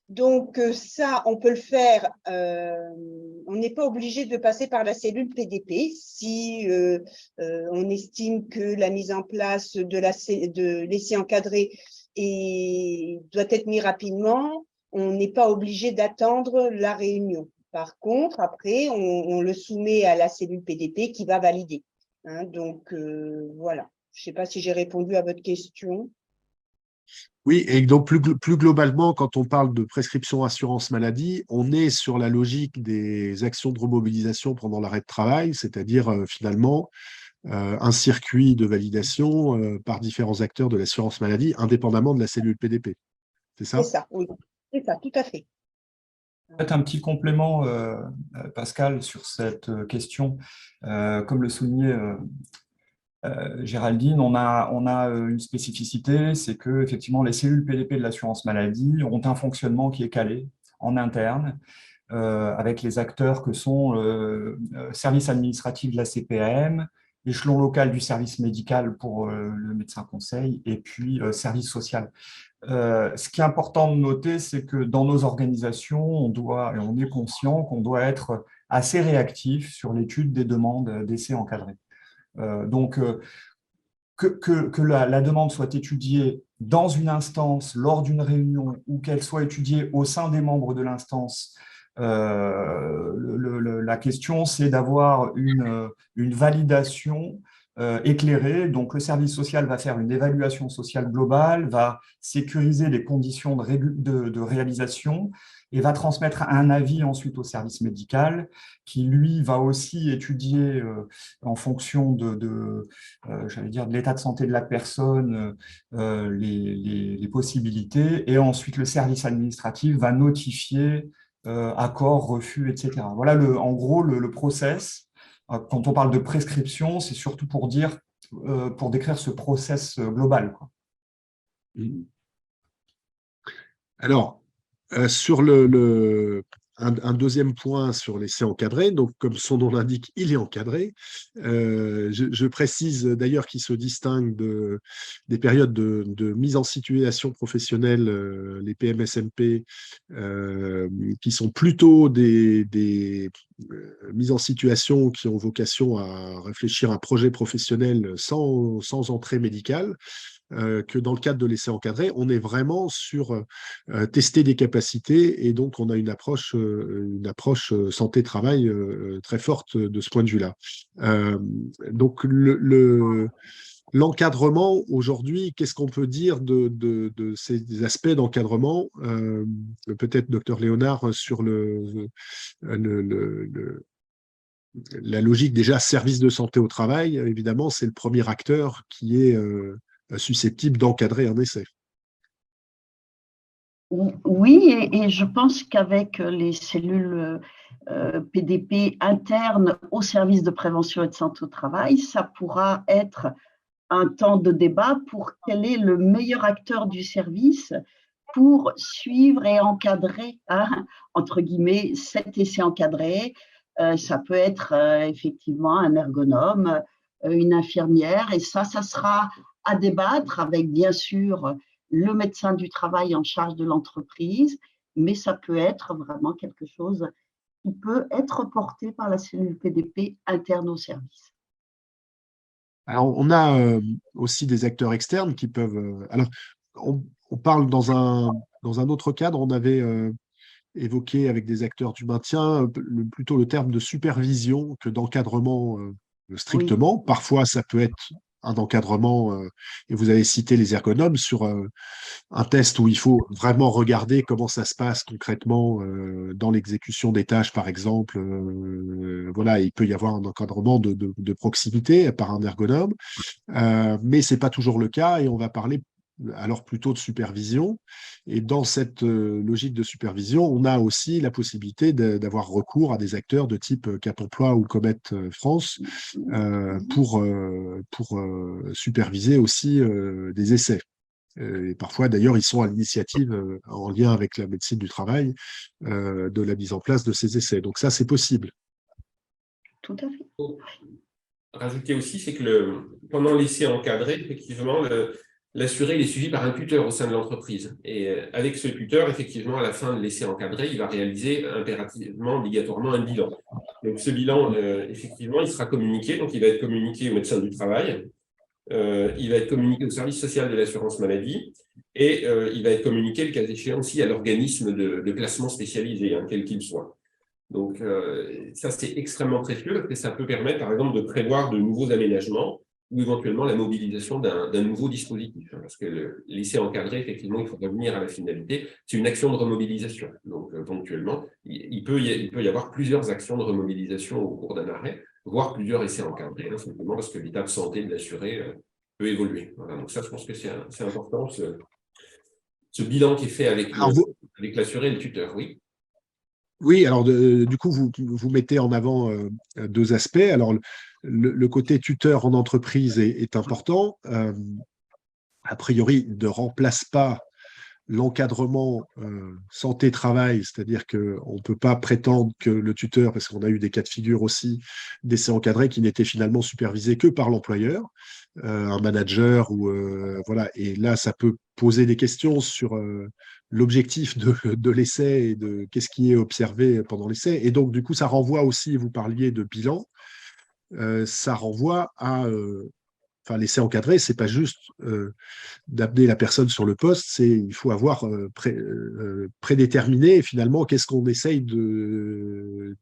Donc ça, on peut le faire, on n'est pas obligé de passer par la cellule PDP si on estime que la mise en place de l'essai encadré doit être mise rapidement, on n'est pas obligé d'attendre la réunion. Par contre, après, on le soumet à la cellule PDP qui va valider. Hein, donc voilà, je ne sais pas si j'ai répondu à votre question. Oui, et donc plus globalement, quand on parle de prescription assurance maladie, on est sur la logique des actions de remobilisation pendant l'arrêt de travail, c'est-à-dire finalement un circuit de validation par différents acteurs de l'assurance maladie, indépendamment de la cellule PDP. C'est ça? C'est ça, oui. C'est ça, tout à fait. Peut-être un petit complément, Pascal, sur cette question. Comme le soulignait Géraldine, on a une spécificité, c'est que effectivement les cellules PDP de l'assurance maladie ont un fonctionnement qui est calé en interne, avec les acteurs que sont service administratif de la CPAM, échelon local du service médical pour le médecin conseil, et puis service social. Ce qui est important de noter, c'est que dans nos organisations, on est conscient qu'on doit être assez réactif sur l'étude des demandes d'essais encadrés. Donc, que la demande soit étudiée dans une instance, lors d'une réunion, ou qu'elle soit étudiée au sein des membres de l'instance, la question, c'est d'avoir une validation éclairée. Donc, le service social va faire une évaluation sociale globale, va sécuriser les conditions de réalisation et va transmettre un avis ensuite au service médical qui, lui, va aussi étudier en fonction j'allais dire, de l'état de santé de la personne, les possibilités. Et ensuite, le service administratif va notifier accord, refus, etc. Voilà, en gros, le process. Quand on parle de prescription, c'est surtout pour décrire ce process global, quoi. Alors, sur un deuxième point sur l'essai encadré, donc comme son nom l'indique, il est encadré. Je précise d'ailleurs qu'il se distingue des périodes de mise en situation professionnelle, les PMSMP, qui sont plutôt des mises en situation qui ont vocation à réfléchir à un projet professionnel sans entrée médicale. Que dans le cadre de l'essai encadré, on est vraiment sur tester des capacités et donc on a une approche santé-travail très forte de ce point de vue-là. Donc l'encadrement aujourd'hui, qu'est-ce qu'on peut dire de ces aspects d'encadrement? Peut-être Dr Léonard sur la logique déjà service de santé au travail, évidemment, c'est le premier acteur qui est susceptible d'encadrer un essai. Oui, et je pense qu'avec les cellules PDP internes au service de prévention et de santé au travail, ça pourra être un temps de débat pour quel est le meilleur acteur du service pour suivre et encadrer, entre guillemets, cet essai encadré. Ça peut être effectivement un ergonome, une infirmière, et ça sera à débattre avec bien sûr le médecin du travail en charge de l'entreprise, mais ça peut être vraiment quelque chose qui peut être porté par la cellule PDP interne au service. Alors, on a aussi des acteurs externes qui peuvent. Alors, on parle dans un autre cadre, on avait évoqué avec des acteurs du maintien plutôt le terme de supervision que d'encadrement strictement. Oui. Parfois, ça peut être un encadrement, et vous avez cité les ergonomes sur un test où il faut vraiment regarder comment ça se passe concrètement dans l'exécution des tâches, par exemple. Voilà, il peut y avoir un encadrement de proximité par un ergonome, mais c'est pas toujours le cas et on va parler alors plutôt de supervision. Et dans cette logique de supervision, on a aussi la possibilité d'avoir recours à des acteurs de type Cap Emploi ou Comet France pour superviser aussi des essais. Et parfois, d'ailleurs, ils sont à l'initiative, en lien avec la médecine du travail, de la mise en place de ces essais. Donc ça, c'est possible. Tout à fait. Rajouter aussi, c'est que pendant l'essai encadré, effectivement, l'assuré il est suivi par un tuteur au sein de l'entreprise. Et avec ce tuteur, effectivement, à la fin de l'essai encadré, il va réaliser impérativement, obligatoirement un bilan. Donc ce bilan, effectivement, il sera communiqué. Donc il va être communiqué au médecin du travail, il va être communiqué au service social de l'assurance maladie et il va être communiqué, le cas échéant, aussi à l'organisme de placement spécialisé, hein, quel qu'il soit. Donc ça, c'est extrêmement précieux parce que ça peut permettre, par exemple, de prévoir de nouveaux aménagements ou éventuellement la mobilisation d'un nouveau dispositif. Parce que l'essai encadré, effectivement, il faut revenir à la finalité, c'est une action de remobilisation. Donc, ponctuellement, il peut y avoir plusieurs actions de remobilisation au cours d'un arrêt, voire plusieurs essais encadrés, hein, simplement parce que l'état de santé de l'assuré peut évoluer. Voilà, donc ça, je pense que c'est important, ce bilan qui est fait avec l'assuré et le tuteur, oui. Oui, alors du coup, vous mettez en avant deux aspects. Alors, le côté tuteur en entreprise est important. A priori, il ne remplace pas l'encadrement santé-travail, c'est-à-dire qu'on ne peut pas prétendre que le tuteur, parce qu'on a eu des cas de figure aussi d'essais encadrés qui n'étaient finalement supervisés que par l'employeur, un manager, ou voilà. Et là, ça peut poser des questions sur l'objectif de l'essai et de qu'est-ce qui est observé pendant l'essai. Et donc, du coup, ça renvoie aussi, vous parliez de bilan, ça renvoie à enfin, l'essai encadré, c'est pas juste d'amener la personne sur le poste, il faut avoir prédéterminé finalement qu'est-ce qu'on essaye de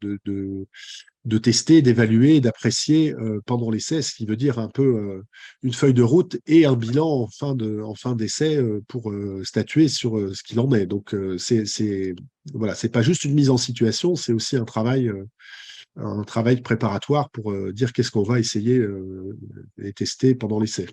tester, d'évaluer, d'apprécier pendant l'essai, ce qui veut dire un peu une feuille de route et un bilan en fin d'essai pour statuer sur ce qu'il en est. Donc voilà, c'est pas juste une mise en situation, c'est aussi un travail préparatoire pour dire qu'est-ce qu'on va essayer et tester pendant l'essai.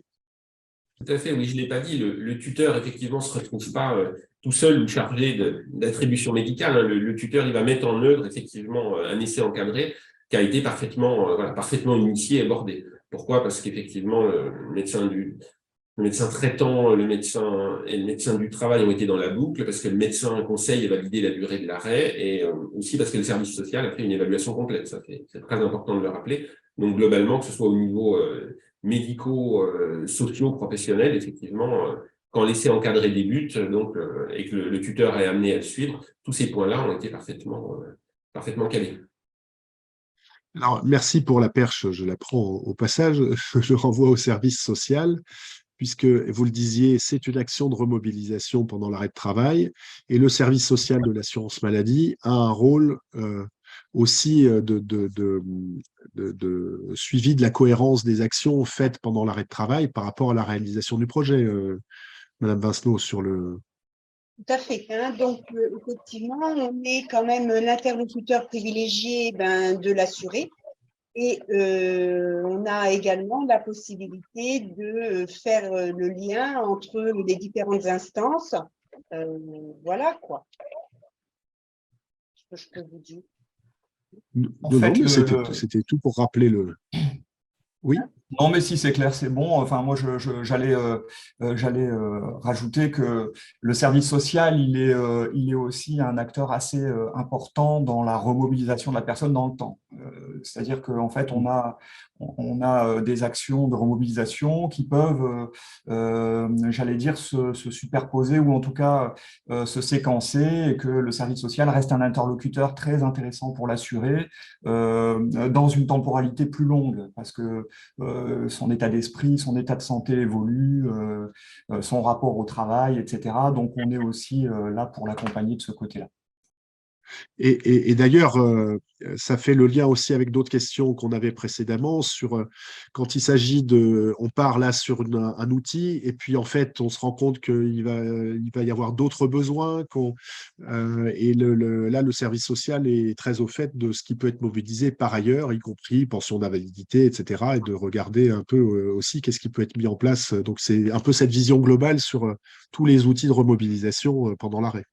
Tout à fait, oui, je ne l'ai pas dit. Le tuteur, effectivement, ne se retrouve pas tout seul ou chargé d'attribution médicale. Hein. Le tuteur, il va mettre en œuvre, effectivement, un essai encadré qui a été parfaitement initié et bordé. Pourquoi? Parce qu'effectivement, le médecin traitant, le médecin et le médecin du travail ont été dans la boucle, parce que le médecin conseille et validé la durée de l'arrêt, et aussi parce que le service social a fait une évaluation complète. Ça, c'est très important de le rappeler. Donc, globalement, que ce soit au niveau médicaux, sociaux, professionnels, effectivement, quand l'essai encadré débute, donc, et que le tuteur est amené à le suivre, tous ces points-là ont été parfaitement calés. Alors, merci pour la perche, je la prends au passage, je renvoie au service social, puisque vous le disiez, c'est une action de remobilisation pendant l'arrêt de travail, et le service social de l'assurance maladie a un rôle aussi de suivi de la cohérence des actions faites pendant l'arrêt de travail par rapport à la réalisation du projet. Madame Vincenot, sur le… Tout à fait. Hein. Donc, effectivement, on est quand même l'interlocuteur privilégié de l'assuré. Et on a également la possibilité de faire le lien entre les différentes instances. Voilà, quoi. Ce que je peux vous dire. Non, c'était tout pour rappeler le… Oui. Non, mais si c'est clair, c'est bon. Enfin, moi, j'allais rajouter que le service social, il est aussi un acteur assez important dans la remobilisation de la personne dans le temps. C'est-à-dire qu'en fait, on on a des actions de remobilisation qui peuvent, j'allais dire, se superposer ou en tout cas se séquencer, et que le service social reste un interlocuteur très intéressant pour l'assurer dans une temporalité plus longue, parce que son état d'esprit, son état de santé évolue, son rapport au travail, etc. Donc, on est aussi là pour l'accompagner de ce côté-là. Et d'ailleurs, ça fait le lien aussi avec d'autres questions qu'on avait précédemment sur quand il s'agit on part là sur un outil et puis en fait, on se rend compte qu'il va y avoir d'autres besoins. Et là, le service social est très au fait de ce qui peut être mobilisé par ailleurs, y compris pension d'invalidité, etc. Et de regarder un peu aussi qu'est-ce qui peut être mis en place. Donc, c'est un peu cette vision globale sur tous les outils de remobilisation pendant l'arrêt.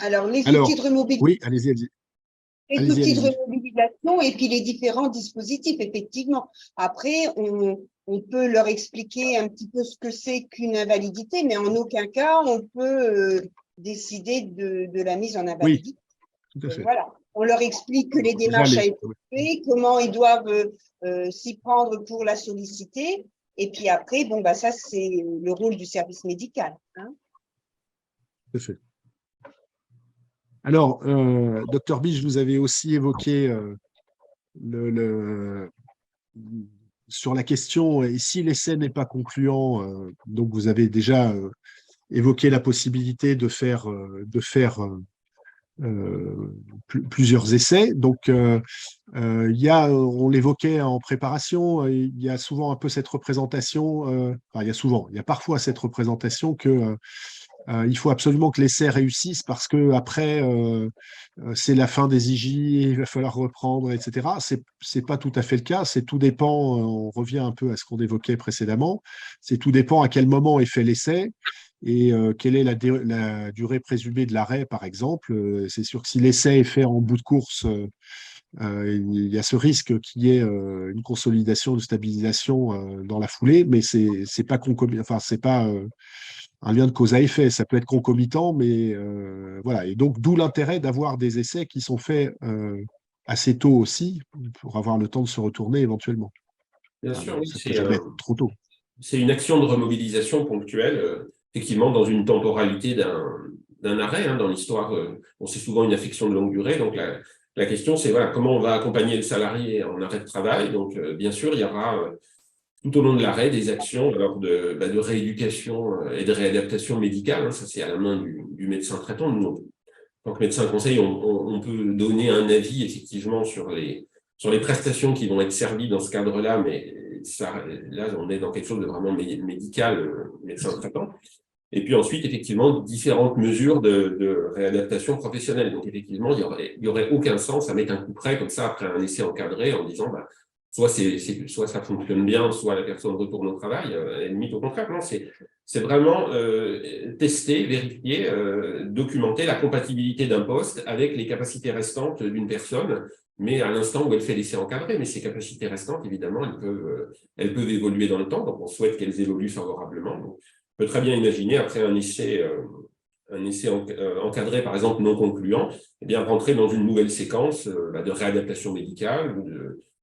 Alors, les outils de remobilisation. Oui, allez-y. Les outils de remobilisation et puis les différents dispositifs, effectivement. Après, on peut leur expliquer un petit peu ce que c'est qu'une invalidité, mais en aucun cas, on peut décider de la mise en invalidité. Oui, tout à fait. Voilà. On leur explique que les démarches à effectuer, comment ils doivent s'y prendre pour la solliciter. Et puis après, bon, bah, ça, c'est le rôle du service médical. Hein. Tout à fait. Alors, Dr Biche, vous avez aussi évoqué sur la question, et si l'essai n'est pas concluant, donc vous avez déjà évoqué la possibilité de faire plusieurs essais. Donc, on l'évoquait en préparation, il y a souvent un peu cette représentation, il y a parfois cette représentation que il faut absolument que l'essai réussisse parce que après c'est la fin des IJ, il va falloir reprendre, etc. C'est pas tout à fait le cas. C'est tout dépend. On revient un peu à ce qu'on évoquait précédemment. C'est tout dépend à quel moment est fait l'essai et quelle est la durée présumée de l'arrêt, par exemple. C'est sûr que si l'essai est fait en bout de course, il y a ce risque qu'il y ait une consolidation, une stabilisation dans la foulée, mais c'est pas c'est pas un lien de cause à effet. Ça peut être concomitant, mais voilà. Et donc, d'où l'intérêt d'avoir des essais qui sont faits assez tôt aussi, pour avoir le temps de se retourner éventuellement. Bien sûr, oui, ça peut jamais être trop tôt. C'est une action de remobilisation ponctuelle, effectivement, dans une temporalité d'un arrêt. Hein, dans l'histoire, c'est souvent une affection de longue durée. Donc, la question, c'est voilà, comment on va accompagner le salarié en arrêt de travail. Donc, bien sûr, il y aura tout au long de l'arrêt des actions de rééducation et de réadaptation médicale. Hein, ça, c'est à la main du médecin traitant. Nous, en tant que médecin conseil, on peut donner un avis effectivement sur les prestations qui vont être servies dans ce cadre-là, mais là, on est dans quelque chose de vraiment médical, médecin traitant. Et puis ensuite, effectivement, différentes mesures de réadaptation professionnelle. Donc, effectivement, il y aurait aucun sens à mettre un coup près comme ça après un essai encadré en disant soit ça fonctionne bien, soit la personne retourne au travail. À la limite, au contraire, non, c'est vraiment tester, vérifier, documenter la compatibilité d'un poste avec les capacités restantes d'une personne, mais à l'instant où elle fait l'essai encadré. Mais ces capacités restantes, évidemment, elles peuvent évoluer dans le temps, donc on souhaite qu'elles évoluent favorablement. Donc, on peut très bien imaginer, après un essai encadré, par exemple, non concluant, eh bien, rentrer dans une nouvelle séquence de réadaptation médicale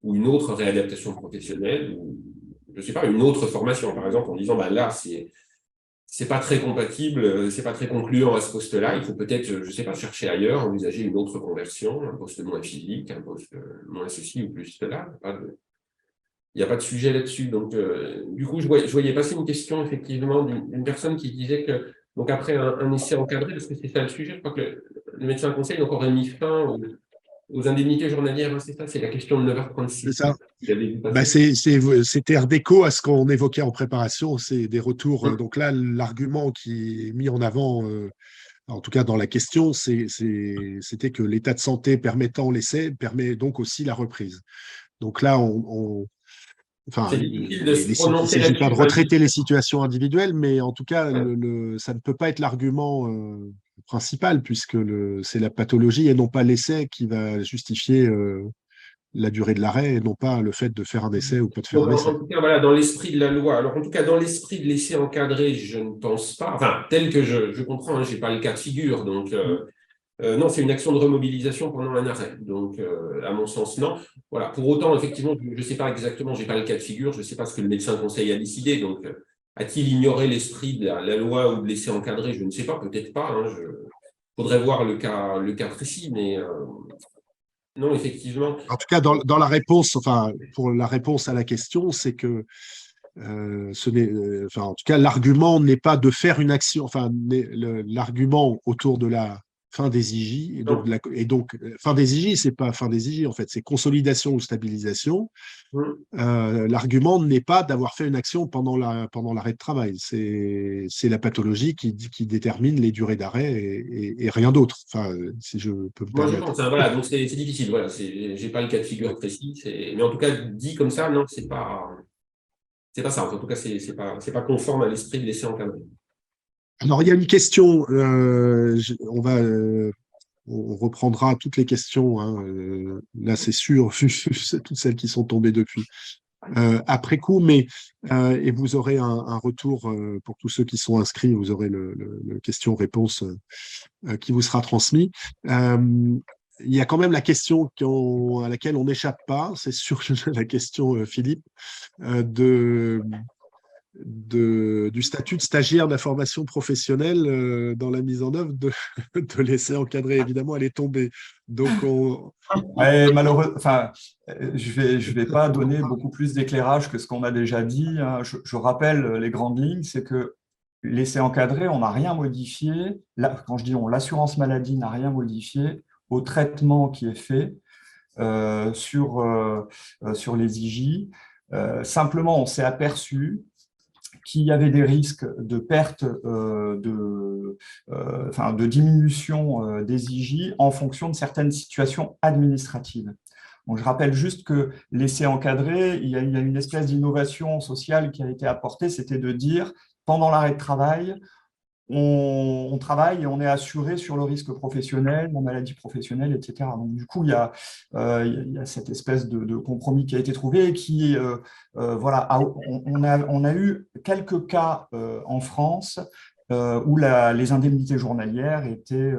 ou une autre réadaptation professionnelle, ou, je ne sais pas, une autre formation, par exemple, en disant, là, c'est pas très compatible, c'est pas très concluant à ce poste-là, il faut peut-être, je ne sais pas, chercher ailleurs, envisager une autre conversion, un poste moins physique, un poste moins ceci ou plus cela. Il n'y a pas de sujet là-dessus. Donc, du coup, je voyais passer une question, effectivement, d'une personne qui disait que, donc après un essai encadré, parce que c'est ça le sujet, je crois que le médecin conseil aurait mis fin aux indemnités journalières, hein, c'est ça, c'est la question de 9h36. C'est ça. C'était un déco à ce qu'on évoquait en préparation, c'est des retours. Donc là, l'argument qui est mis en avant, en tout cas dans la question, c'était que l'état de santé permettant l'essai permet donc aussi la reprise. Donc là, il ne s'agit pas de retraiter les situations individuelles, mais en tout cas, ça ne peut pas être l'argument principal, puisque c'est la pathologie et non pas l'essai qui va justifier la durée de l'arrêt, et non pas le fait de faire un essai ou pas de faire un essai. En tout cas, voilà, dans l'esprit de la loi. Alors, en tout cas, dans l'esprit de l'essai encadré, je ne pense pas, enfin, tel que je comprends, je n'ai pas le cas de figure, donc Non, c'est une action de remobilisation pendant un arrêt. Donc, à mon sens, non. Voilà. Pour autant, effectivement, je ne sais pas exactement, je n'ai pas le cas de figure, je ne sais pas ce que le médecin conseil a décidé. Donc, a-t-il ignoré l'esprit de la loi ou de laisser encadrer? Je ne sais pas, peut-être pas. Hein. Faudrait voir le cas précis, mais non, effectivement. En tout cas, dans la réponse, enfin, pour la réponse à la question, c'est que enfin, en tout cas, l'argument n'est pas de faire une action, enfin, l'argument autour de la fin des IJ, et donc fin des IJ, c'est pas fin des IJ, en fait, c'est consolidation ou stabilisation. L'argument n'est pas d'avoir fait une action pendant l'arrêt de travail, c'est la pathologie qui détermine les durées d'arrêt et rien d'autre, enfin, si je peux me Moi, je permettre. pense, hein, voilà, donc c'est difficile. Voilà, j'ai pas le cas de figure précis, mais en tout cas, dit comme ça, non, c'est pas ça. En tout cas, c'est pas conforme à l'esprit de laisser encadrer. Alors, il y a une question, on reprendra toutes les questions, hein, là c'est sûr, toutes celles qui sont tombées depuis, après coup, mais et vous aurez un retour pour tous ceux qui sont inscrits, vous aurez le question-réponse qui vous sera transmis. Il y a quand même la question à laquelle on n'échappe pas, c'est sur la question, Philippe, du statut de stagiaire de la formation professionnelle dans la mise en œuvre de l'essai encadré. Évidemment, elle est tombée. Donc, Ouais, malheureux, enfin, je vais pas donner beaucoup plus d'éclairage que ce qu'on a déjà dit, hein. Je rappelle les grandes lignes, c'est que l'essai encadré, on n'a rien modifié. Là, quand je dis on, l'assurance maladie n'a rien modifié au traitement qui est fait sur les IJ. Simplement, on s'est aperçu qu'il y avait des risques de perte, de diminution des IJ en fonction de certaines situations administratives. Donc, je rappelle juste que l'essai encadré, il y a une espèce d'innovation sociale qui a été apportée, c'était de dire, pendant l'arrêt de travail, on travaille et on est assuré sur le risque professionnel, la maladie professionnelle, etc. Donc, du coup, il y a cette espèce de compromis qui a été trouvé et qui, voilà, on a eu quelques cas en France où les indemnités journalières étaient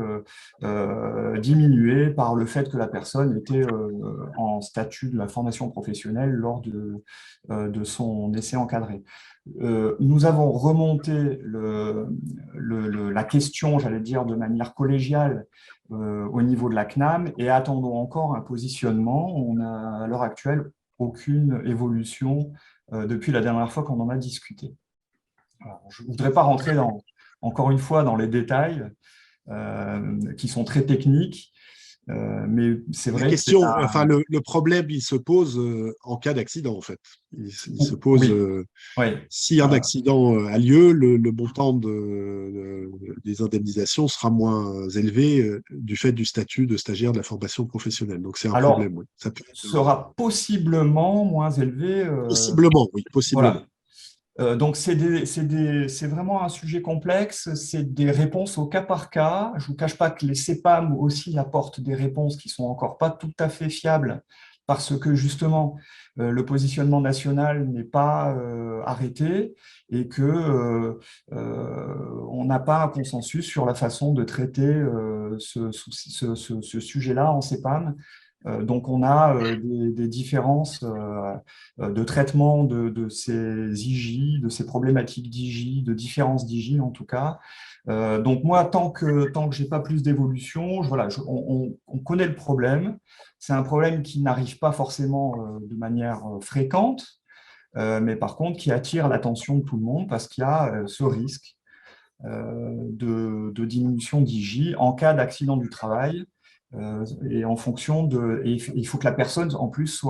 diminuées par le fait que la personne était en statut de la formation professionnelle lors de son essai encadré. Nous avons remonté la question, j'allais dire, de manière collégiale au niveau de la CNAM et attendons encore un positionnement. On n'a à l'heure actuelle aucune évolution depuis la dernière fois qu'on en a discuté. Alors, je ne voudrais pas rentrer encore une fois dans les détails qui sont très techniques. Mais c'est vrai la question, enfin, le problème, il se pose en cas d'accident, en fait. Il se pose, si un accident a lieu, le montant des indemnisations sera moins élevé du fait du statut de stagiaire de la formation professionnelle. Donc, c'est un problème. Oui. Ça sera possiblement moins élevé. Possiblement, oui, possiblement. Voilà. Donc, c'est vraiment un sujet complexe, c'est des réponses au cas par cas. Je ne vous cache pas que les CEPAM aussi apportent des réponses qui ne sont encore pas tout à fait fiables parce que justement, le positionnement national n'est pas arrêté et qu'on n'a pas un consensus sur la façon de traiter ce sujet-là en CEPAM. Donc, on a des différences de traitement de ces IJ, de ces problématiques d'IJ, de différences d'IJ en tout cas. Donc, moi, tant que je n'ai pas plus d'évolution, on connaît le problème. C'est un problème qui n'arrive pas forcément de manière fréquente, mais par contre qui attire l'attention de tout le monde parce qu'il y a ce risque de diminution d'IJ en cas d'accident du travail. Et en fonction il faut que la personne en plus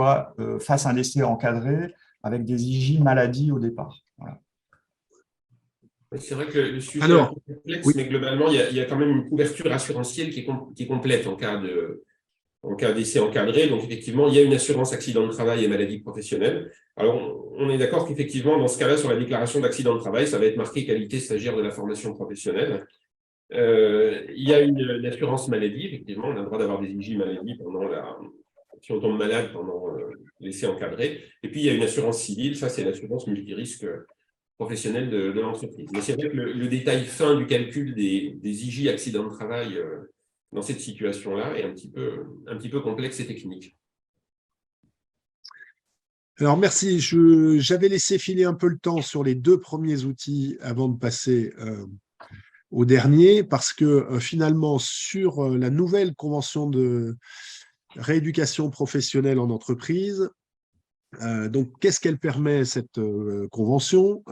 fasse un essai encadré avec des IJ maladies au départ. Voilà. C'est vrai que le sujet est un peu complexe, mais globalement, il y a quand même une couverture assurantielle qui est complète en cas d'essai encadré. Donc, effectivement, il y a une assurance accident de travail et maladie professionnelle. Alors, on est d'accord qu'effectivement, dans ce cas-là, sur la déclaration d'accident de travail, ça va être marqué qualité stagiaire de la formation professionnelle. Il y a une assurance maladie, effectivement, on a le droit d'avoir des IJ maladie si on tombe malade pendant l'essai encadré. Et puis, il y a une assurance civile, ça, c'est l'assurance multirisque professionnelle de l'entreprise. Mais c'est vrai que le détail fin du calcul des IJ accidents de travail dans cette situation-là est un petit peu complexe et technique. Alors, merci. J'avais laissé filer un peu le temps sur les 2 premiers outils avant de passer au dernier, parce que finalement, sur la nouvelle convention de rééducation professionnelle en entreprise, donc, qu'est-ce qu'elle permet, cette convention?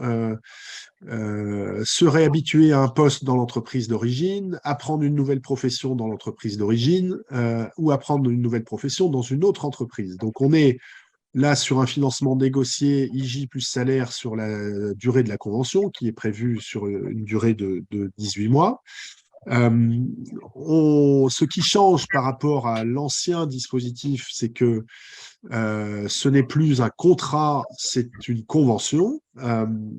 Se réhabituer à un poste dans l'entreprise d'origine, apprendre une nouvelle profession dans l'entreprise d'origine, ou apprendre une nouvelle profession dans une autre entreprise. Donc, on est là sur un financement négocié IJ plus salaire sur la durée de la convention, qui est prévue sur une durée de 18 mois. Ce qui change par rapport à l'ancien dispositif, c'est que ce n'est plus un contrat, c'est une convention.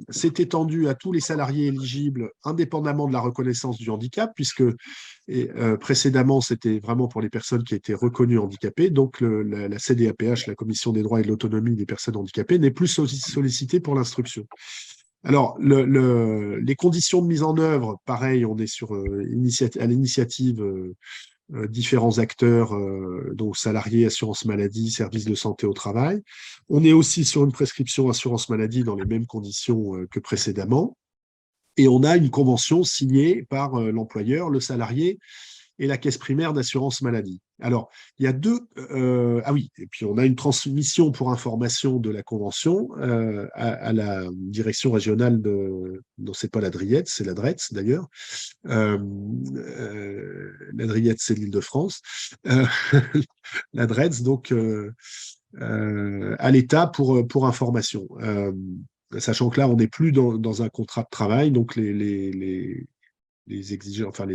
C'est étendu à tous les salariés éligibles, indépendamment de la reconnaissance du handicap, puisque précédemment, c'était vraiment pour les personnes qui étaient reconnues handicapées. Donc, la CDAPH, la Commission des droits et de l'autonomie des personnes handicapées, n'est plus sollicitée pour l'instruction. Alors, les conditions de mise en œuvre, pareil, on est sur à l'initiative différents acteurs, donc salariés, assurance maladie, services de santé au travail. On est aussi sur une prescription assurance maladie dans les mêmes conditions que précédemment. Et on a une convention signée par l'employeur, le salarié et la caisse primaire d'assurance maladie. Alors, il y a ah oui, et puis on a une transmission pour information de la convention à la direction régionale non, c'est pas la Driette, c'est la Dretz d'ailleurs. La Driette, c'est l'Île-de-France. La Dretz, donc, à l'État pour information. Sachant que là, on n'est plus dans un contrat de travail, donc les exigences, enfin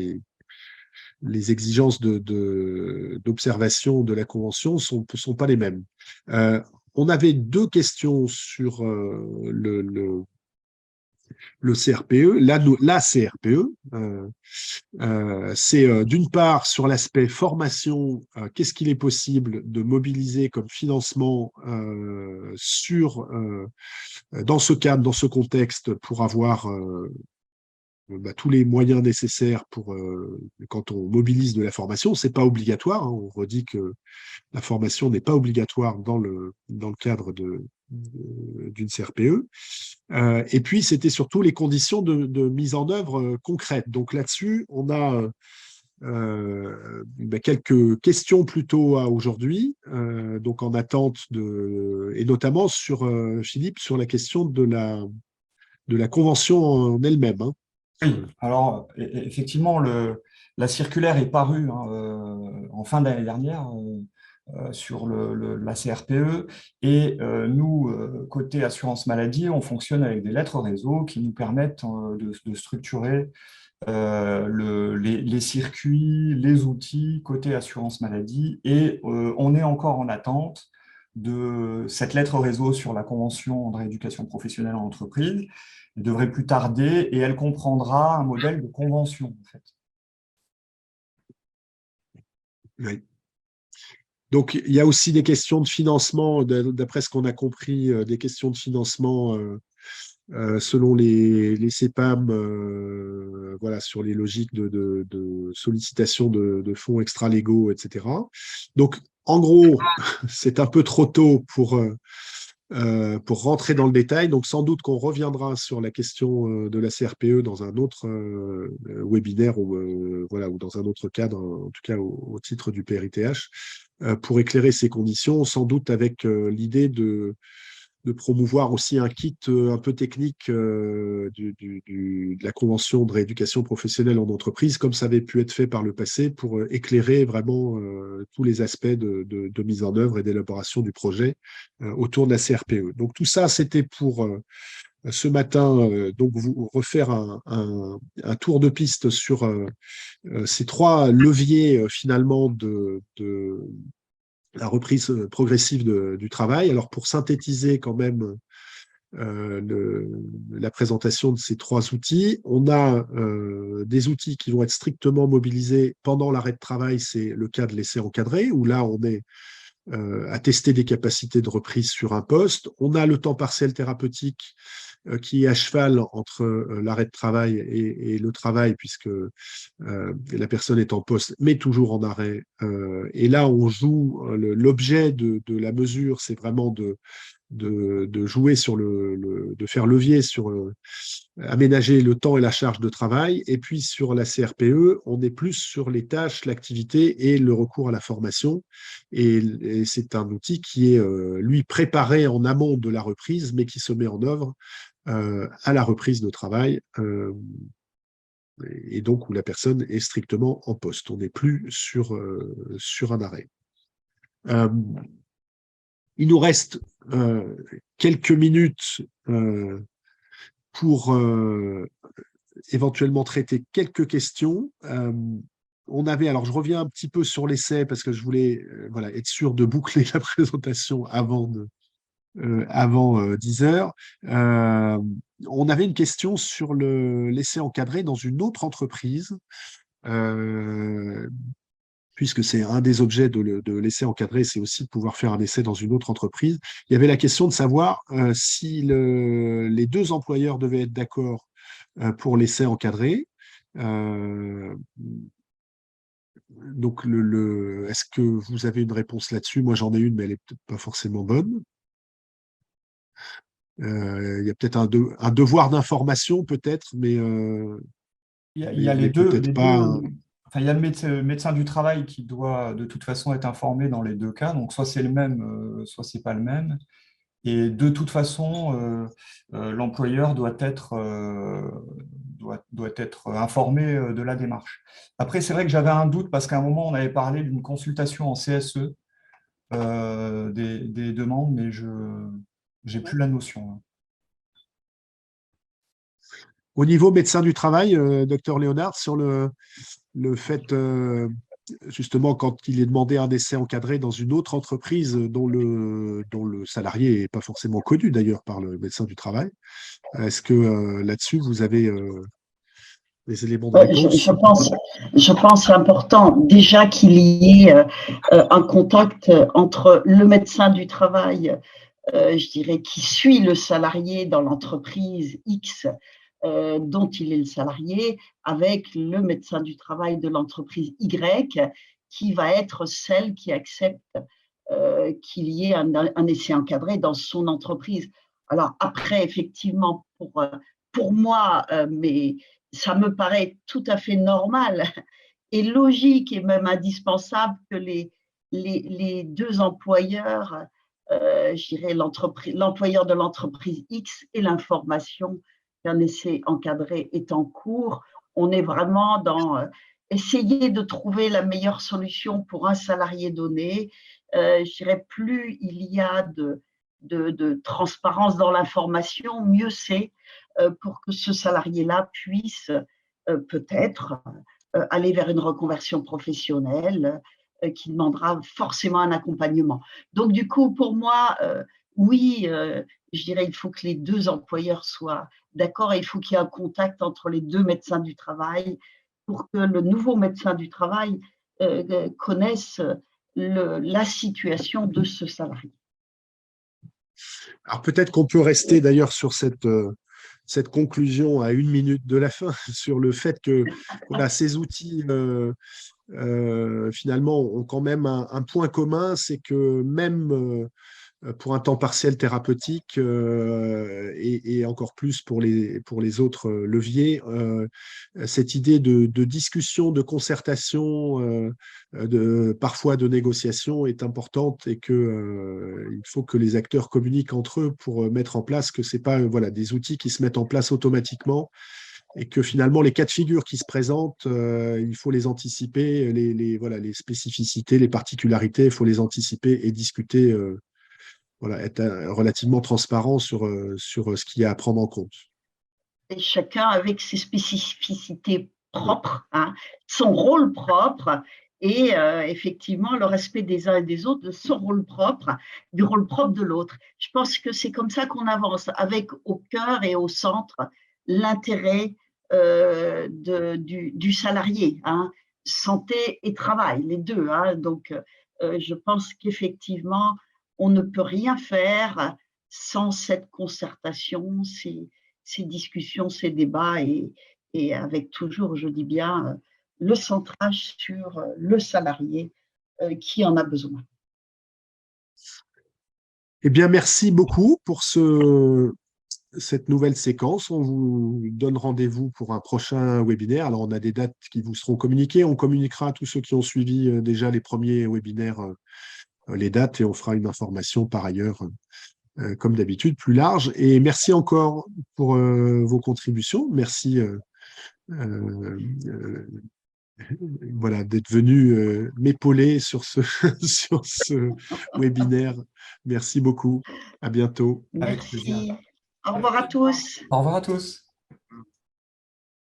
les exigences d'observation de la Convention ne sont pas les mêmes. On avait 2 questions sur le CRPE, la CRPE. C'est d'une part sur l'aspect formation, qu'est-ce qu'il est possible de mobiliser comme financement dans ce cadre, dans ce contexte, pour avoir tous les moyens nécessaires pour quand on mobilise de la formation. C'est pas obligatoire, hein, on redit que la formation n'est pas obligatoire dans le cadre d'une CRPE. Et puis, c'était surtout les conditions de mise en œuvre concrètes. Donc là-dessus, on a quelques questions plutôt à aujourd'hui, donc en attente et notamment sur, Philippe, sur la question de la convention en elle-même. Hein. Oui, alors effectivement, la circulaire est parue en fin d'année dernière sur la CRPE et nous, côté assurance maladie, on fonctionne avec des lettres réseau qui nous permettent de structurer les circuits, les outils côté assurance maladie et on est encore en attente de cette lettre réseau sur la convention de rééducation professionnelle en entreprise. Elle devrait plus tarder et elle comprendra un modèle de convention, en fait. Oui. Donc, il y a aussi des questions de financement, d'après ce qu'on a compris, des questions de financement selon les CEPAM, voilà, sur les logiques de sollicitation de fonds extra-légaux, etc. Donc, en gros, c'est un peu trop tôt pour rentrer dans le détail. Donc, sans doute qu'on reviendra sur la question de la CRPE dans un autre webinaire ou dans un autre cadre, en tout cas au titre du PRITH, pour éclairer ces conditions, sans doute avec l'idée de promouvoir aussi un kit un peu technique de la convention de rééducation professionnelle en entreprise, comme ça avait pu être fait par le passé, pour éclairer vraiment tous les aspects de mise en œuvre et d'élaboration du projet autour de la CRPE. Donc tout ça, c'était pour ce matin, donc vous refaire un tour de piste sur ces 3 leviers finalement de la reprise progressive du travail. Alors, pour synthétiser quand même la présentation de ces 3 outils, on a des outils qui vont être strictement mobilisés pendant l'arrêt de travail. C'est le cas de l'essai encadré, où là, on est à tester des capacités de reprise sur un poste. On a le temps partiel thérapeutique qui est à cheval entre l'arrêt de travail et le travail, puisque la personne est en poste, mais toujours en arrêt. Et là, on joue, l'objet de la mesure, c'est vraiment de jouer sur de faire levier sur aménager le temps et la charge de travail. Et puis sur la CRPE, on est plus sur les tâches, l'activité et le recours à la formation. Et c'est un outil qui est, lui, préparé en amont de la reprise, mais qui se met en œuvre à la reprise de travail. Et donc où la personne est strictement en poste. On n'est plus sur un arrêt. Il nous reste quelques minutes pour éventuellement traiter quelques questions. Alors je reviens un petit peu sur l'essai parce que je voulais être sûr de boucler la présentation avant 10 heures. On avait une question sur l'essai encadré dans une autre entreprise. Puisque c'est un des objets de l'essai encadré, c'est aussi de pouvoir faire un essai dans une autre entreprise. Il y avait la question de savoir si les deux employeurs devaient être d'accord pour l'essai encadré. Donc, est-ce que vous avez une réponse là-dessus? Moi, j'en ai une, mais elle n'est peut-être pas forcément bonne. Il y a peut-être un devoir d'information, peut-être, mais il y a les peut-être pas. Enfin, il y a le médecin du travail qui doit de toute façon être informé dans les deux cas. Donc, soit c'est le même, soit c'est pas le même. Et de toute façon, l'employeur doit être informé de la démarche. Après, c'est vrai que j'avais un doute parce qu'à un moment, on avait parlé d'une consultation en CSE des demandes, mais je n'ai plus la notion. Au niveau médecin du travail, docteur Léonard, sur le fait, justement, quand il est demandé un essai encadré dans une autre entreprise dont le salarié n'est pas forcément connu d'ailleurs par le médecin du travail, est-ce que là-dessus, vous avez des éléments de réponse? Je pense important déjà qu'il y ait un contact entre le médecin du travail, je dirais, qui suit le salarié dans l'entreprise X dont il est le salarié, avec le médecin du travail de l'entreprise Y, qui va être celle qui accepte qu'il y ait un essai encadré dans son entreprise. Alors après, effectivement, pour moi, mais ça me paraît tout à fait normal et logique et même indispensable que les deux employeurs, je dirais l'employeur de l'entreprise X et l'information qu'un essai encadré est en cours. On est vraiment dans essayer de trouver la meilleure solution pour un salarié donné. Je dirais, plus il y a de transparence dans l'information, mieux c'est pour que ce salarié-là puisse peut-être aller vers une reconversion professionnelle qui demandera forcément un accompagnement. Donc, du coup, pour moi, oui, je dirais il faut que les deux employeurs soient d'accord et il faut qu'il y ait un contact entre les deux médecins du travail pour que le nouveau médecin du travail connaisse la situation de ce salarié. Alors peut-être qu'on peut rester d'ailleurs sur cette conclusion à 1 minute de la fin, sur le fait que ces outils finalement ont quand même un point commun, c'est que même pour un temps partiel thérapeutique et encore plus pour les autres leviers, cette idée de discussion, de concertation, parfois de négociation est importante et qu'il faut que les acteurs communiquent entre eux pour mettre en place que ce n'est pas des outils qui se mettent en place automatiquement et que finalement les cas de figure qui se présentent, il faut les anticiper, les spécificités, les particularités, il faut les anticiper et discuter être relativement transparent sur ce qu'il y a à prendre en compte. Et chacun avec ses spécificités propres, son rôle propre et effectivement le respect des uns et des autres, de son rôle propre, du rôle propre de l'autre. Je pense que c'est comme ça qu'on avance, avec au cœur et au centre l'intérêt du salarié, santé et travail, les deux. Donc je pense qu'effectivement, on ne peut rien faire sans cette concertation, ces discussions, ces débats et avec toujours, je dis bien, le centrage sur le salarié qui en a besoin. Eh bien, merci beaucoup pour cette nouvelle séquence. On vous donne rendez-vous pour un prochain webinaire. Alors, on a des dates qui vous seront communiquées. On communiquera à tous ceux qui ont suivi déjà les premiers webinaires les dates et on fera une information par ailleurs, comme d'habitude, plus large. Et merci encore pour vos contributions. Merci voilà, d'être venu m'épauler sur ce, sur ce webinaire. Merci beaucoup. À bientôt. Avec plaisir. Merci. Au revoir à tous. Au revoir à tous.